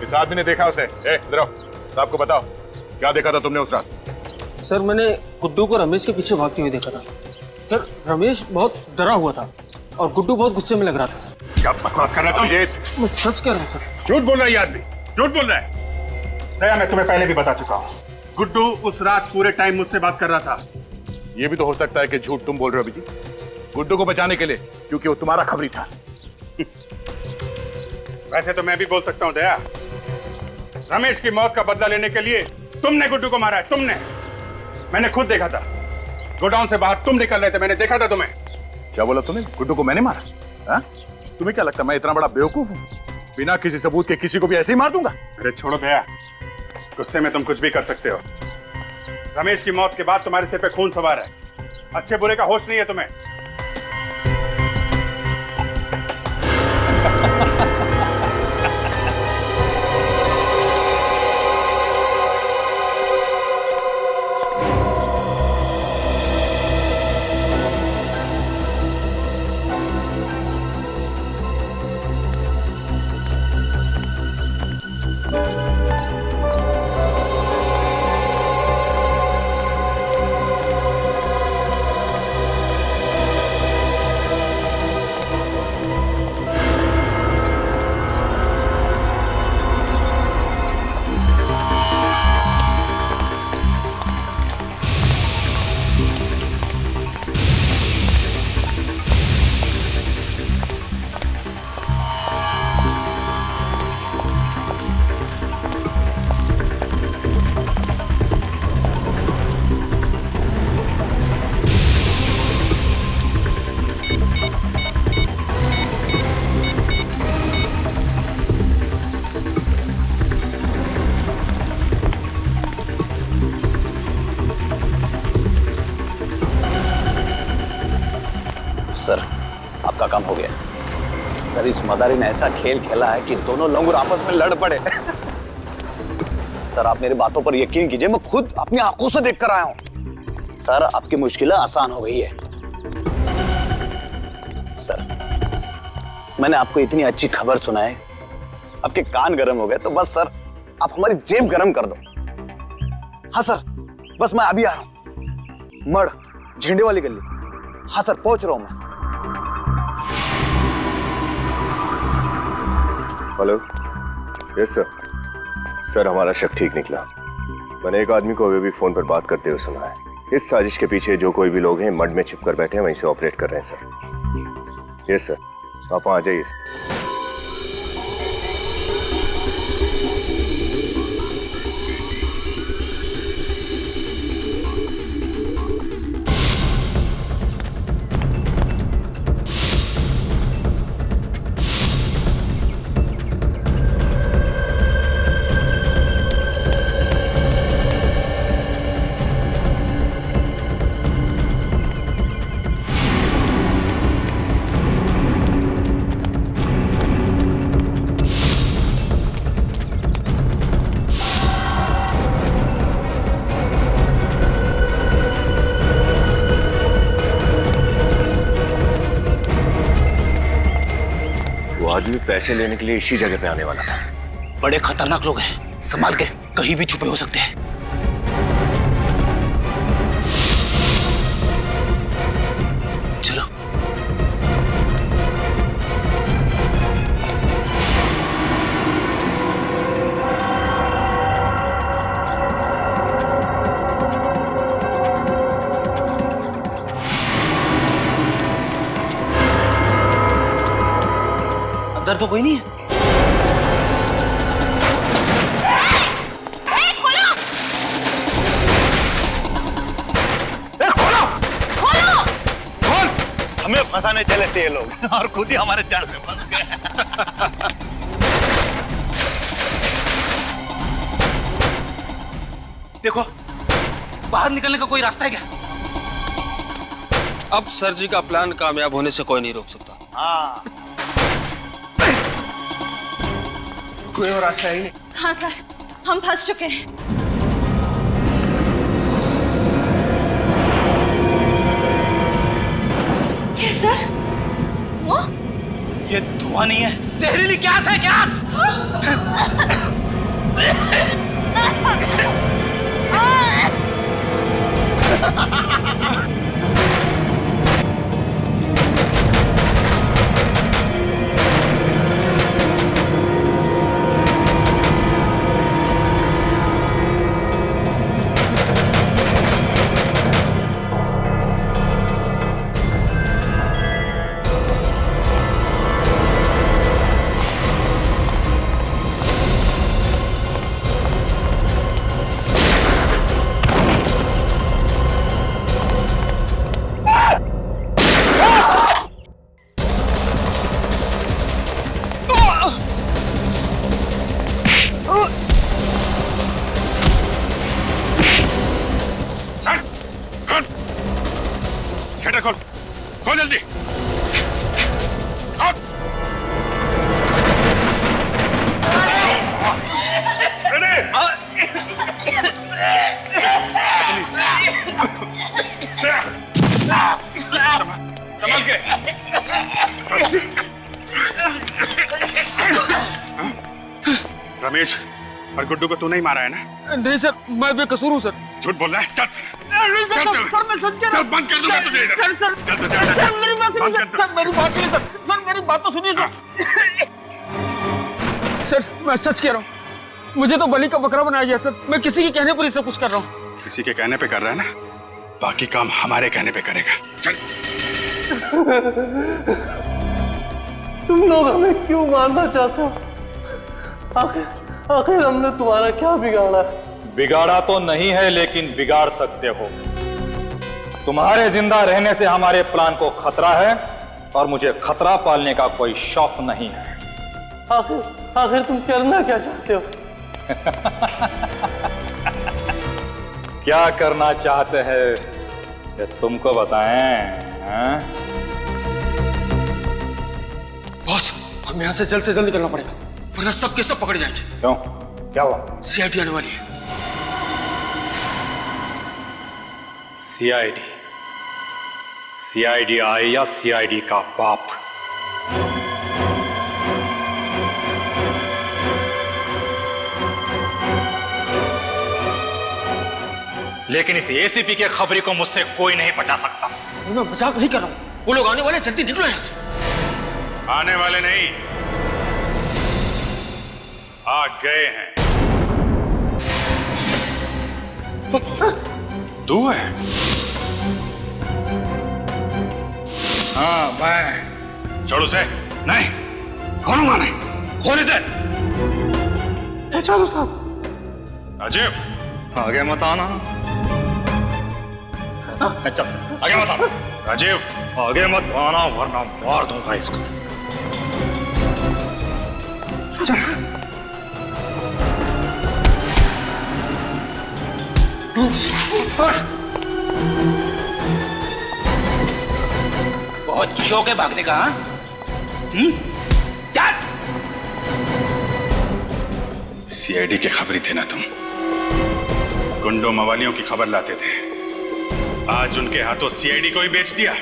इस आदमी ने देखा उसे। इधर आओ, साहब को बताओ क्या देखा था तुमने उस रात? सर मैंने गुड्डू को रमेश के पीछे भागते हुए देखा था। सर रमेश बहुत डरा हुआ था और गुड्डू बहुत गुस्से में लग रहा था सर। क्या बकवास कर रहा था ये? मैं सच कह रहा हूँ सर। झूठ बोल रहा है ये आदमी, झूठ बोल रहा है। दया, मैं तुम्हें पहले भी बता चुका हूँ, गुड्डू उस रात पूरे टाइम मुझसे बात कर रहा था। ये भी तो हो सकता है कि झूठ तुम बोल रहे हो अभिजीत, गुड्डू को बचाने के लिए, क्योंकि वो तुम्हारा खबरी था। वैसे तो मैं भी बोल सकता हूँ दया, रमेश की मौत का बदला लेने के लिए तुमने गुड्डू को मारा है, तुमने। मैंने खुद देखा था, गोडाउन से बाहर तुम निकल रहे थे, मैंने देखा था तुम्हें। क्या बोला तुमने? गुड्डू को मैंने मारा? हा? तुम्हें क्या लगता है मैं इतना बड़ा बेवकूफ हूँ? बिना किसी सबूत के किसी को भी ऐसे ही मार दूंगा? अरे छोड़ो दया, गुस्से में तुम कुछ भी कर सकते हो। रमेश की मौत के बाद तुम्हारे सिर पे खून सवार है, अच्छे बुरे का होश नहीं है तुम्हें। सर आपका काम हो गया। सर इस मदारी ने ऐसा खेल खेला है कि दोनों लंगूर आपस में लड़ पड़े। सर आप मेरी बातों पर यकीन कीजिए, मैं खुद अपनी आंखों से देख कर आया हूं। सर आपकी मुश्किलें आसान हो गई है। सर मैंने आपको इतनी अच्छी खबर सुनाई, आपके कान गर्म हो गए, तो बस सर आप हमारी जेब गर्म कर दो। हाँ सर, बस मैं अभी आ रहा हूं, मड़ झंडे वाली गली। हाँ सर पहुंच रहा हूं मैं। Hello, yes sir. सर हमारा शक ठीक निकला। मैंने एक आदमी को अभी भी फोन पर बात करते हुए सुना है। इस साजिश के पीछे जो कोई भी लोग हैं मड में छिपकर बैठे हैं, वहीं से ऑपरेट कर रहे हैं सर। यस सर, आप वहां आ जाइए। आदमी पैसे लेने के लिए इसी जगह पे आने वाला था। बड़े खतरनाक लोग हैं, संभाल के, कहीं भी छुपे हो सकते हैं। चलो अंदर तो कोई नहीं है। हमें फंसाने चले थे ये लोग और खुद ही हमारे जाल में फंस गए। देखो बाहर निकलने का कोई रास्ता है क्या? अब सर जी का प्लान कामयाब होने से कोई नहीं रोक सकता। हाँ कोई और रास्ता ही नहीं। हाँ सर, हम फंस चुके हैं। क्या सर? वो? ये धुआं नहीं है, जहरीली गैस है, गैस। खोल, खोल जल्दी। खोल। संभाल के। रमेश और गुड्डू को तू नहीं मारा है ना? नहीं सर, मैं बेकसूर हूँ सर। झूठ बोल रहा है? चल चल। सर मैं सच कह रहा हूँ। बंद कर दूंगा तुझे इधर। सर मेरी बात सुनिए सर, मेरी बात सुनिए सर, सर मेरी बात तो सुनिए सर। सर मैं सच कह रहा हूँ, मुझे तो बलि का बकरा बनाया गया सर। मैं किसी के कहने पर ही सब कुछ कर रहा हूँ। किसी के कहने पे कर रहा है ना, बाकी काम हमारे कहने पे करेगा। चल। तुम लोग हमें क्यों मारना चाहते हो? आखिर हमने तुम्हारा क्या बिगाड़ा है? बिगाड़ा तो नहीं है, लेकिन बिगाड़ सकते हो। तुम्हारे जिंदा रहने से हमारे प्लान को खतरा है और मुझे खतरा पालने का कोई शौक नहीं है। आखिर तुम करना क्या चाहते हो? क्या करना चाहते हैं ये तुमको बताएं? हाँ? बॉस, हमें यहाँ से जल्द निकलना पड़ेगा, वरना सब के सब पकड़ जाएंगे। क्यों? क्या हुआ? सीआईडी आने वाली है। सीआईडी? सीआईडी आए या सीआईडी का बाप? लेकिन इस एसीपी के खबरी को मुझसे कोई नहीं बचा सकता। मैं मजाक नहीं कर रहा हूँ, वो लोग आने वाले, जल्दी निकलो यहाँ से। आने वाले नहीं, आ गए हैं। तो तू है? हाँ मैं। छोड़ उसे। नहीं, खोलूंगा नहीं। खोल इसे। चलो साहब। राजीव, आगे मत आना। चल, आगे मत आना। राजीव, आगे मत आना वरना मार दूंगा इसको। चल। बहुत शौक है भागने का, हाँ? चल। सीआईडी के खबरी थे ना तुम? गुंडों मवालियों की खबर लाते थे, आज उनके हाथों सीआईडी को ही बेच दिया।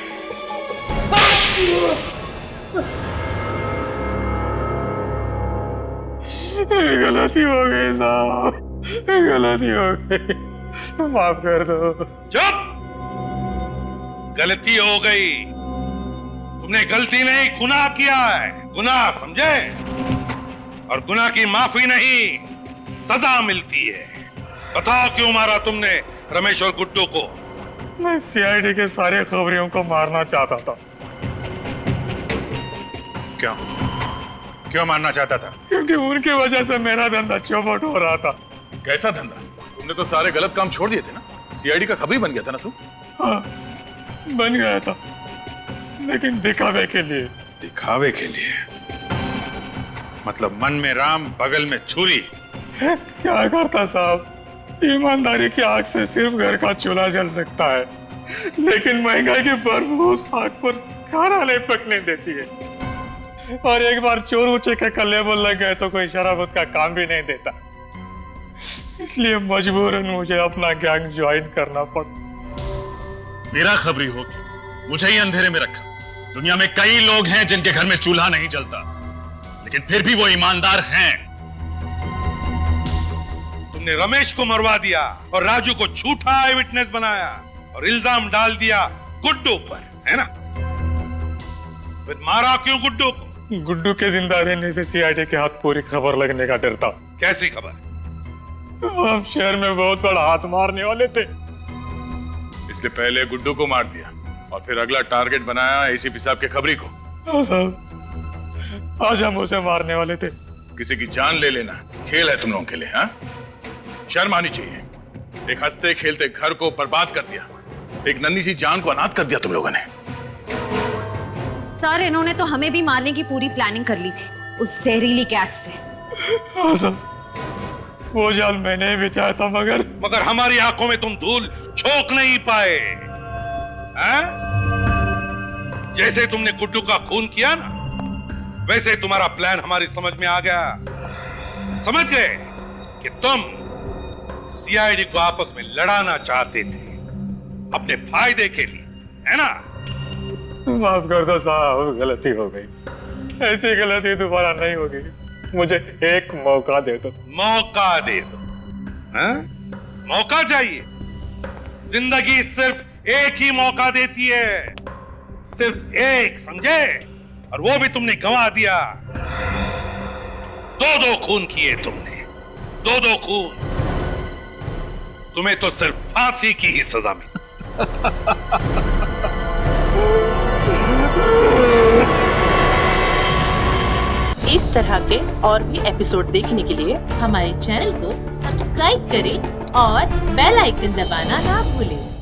गलती हो गई साहब, गलती हो गई, माफ कर दो। चुप! गलती हो गई। तुमने गलती नहीं, गुनाह किया है। गुनाह, समझे? और गुनाह की माफी नहीं, सजा मिलती है। बताओ क्यों मारा तुमने रमेश और गुड्डू को? मैं सीआईडी के सारे खबरियों को मारना चाहता था। क्यों? क्यों मारना चाहता था? क्योंकि उनकी वजह से मेरा धंधा चौपट हो रहा था। कैसा धंधा? तुमने तो सारे गलत काम छोड़ दिए थे ना। सीआईडी का खबरी बन गया था ना तू? हाँ, बन गया था, लेकिन दिखावे के लिए। दिखावे के लिए? मतलब मन में राम बगल में छुरी। क्या करता साहब, ईमानदारी की आग से सिर्फ घर का चूल्हा जल सकता है, लेकिन महंगाई की बर्फ उस आग पर खाना नहीं पकने देती है। और एक बार चोर ऊंचे के कल्ले बोल लग गए तो कोई शराबत का काम भी नहीं देता। इसलिए मजबूरन मुझे अपना गैंग ज्वाइन करना पड़ा। मेरा खबरी हो के मुझे ही अंधेरे में रखा। दुनिया में कई लोग हैं जिनके घर में चूल्हा नहीं जलता, लेकिन फिर भी वो ईमानदार हैं। तुमने रमेश को मरवा दिया और राजू को झूठा आई विटनेस बनाया और इल्जाम डाल दिया गुड्डू पर, है ना? फिर मारा क्यों गुड्डू को? गुड्डू के जिंदा रहने से सीआईडी के हाथ पूरी खबर लगने का डर था। कैसी खबर? हम शहर में बहुत बड़ा हाथ मारने वाले थे, इसलिए पहले गुड्डू को मार दिया और फिर अगला टारगेट बनाया एसीपी साहब के खबरी को। हाँ साहब, आज हम उसे मारने वाले थे। किसी की जान ले लेना खेल है तुम लोगों के लिए, हाँ? शर्म आनी चाहिए। एक हंसते खेलते घर को बर्बाद कर दिया, एक नन्ही सी जान को अनाथ कर दिया तुम लोगों ने। सर, इन्होंने तो हमें भी मारने की पूरी प्लानिंग कर ली थी उस जहरीली गैस से। हाँ सर, वो जाल मैंने ही बिछाया था, मगर हमारी आंखों में तुम धूल झोंक नहीं पाए, हैं? जैसे तुमने गुड्डू का खून किया ना, वैसे तुम्हारा प्लान हमारी समझ में आ गया। समझ गए कि तुम सीआईडी को आपस में लड़ाना चाहते थे अपने फायदे के लिए, है ना? माफ कर दो साहब, गलती हो गई। ऐसी गलती दोबारा नहीं होगी। मुझे एक मौका दे दो। मौका दे दो? हाँ? मौका चाहिए? जिंदगी सिर्फ एक ही मौका देती है, सिर्फ एक, समझे? और वो भी तुमने गंवा दिया। 2-2 खून किए तुमने, 2-2 खून। तुम्हें तो सिर्फ फांसी की ही सजा मिली। इस तरह के और भी एपिसोड देखने के लिए हमारे चैनल को सब्सक्राइब करें और बेल आइकन दबाना ना भूलें।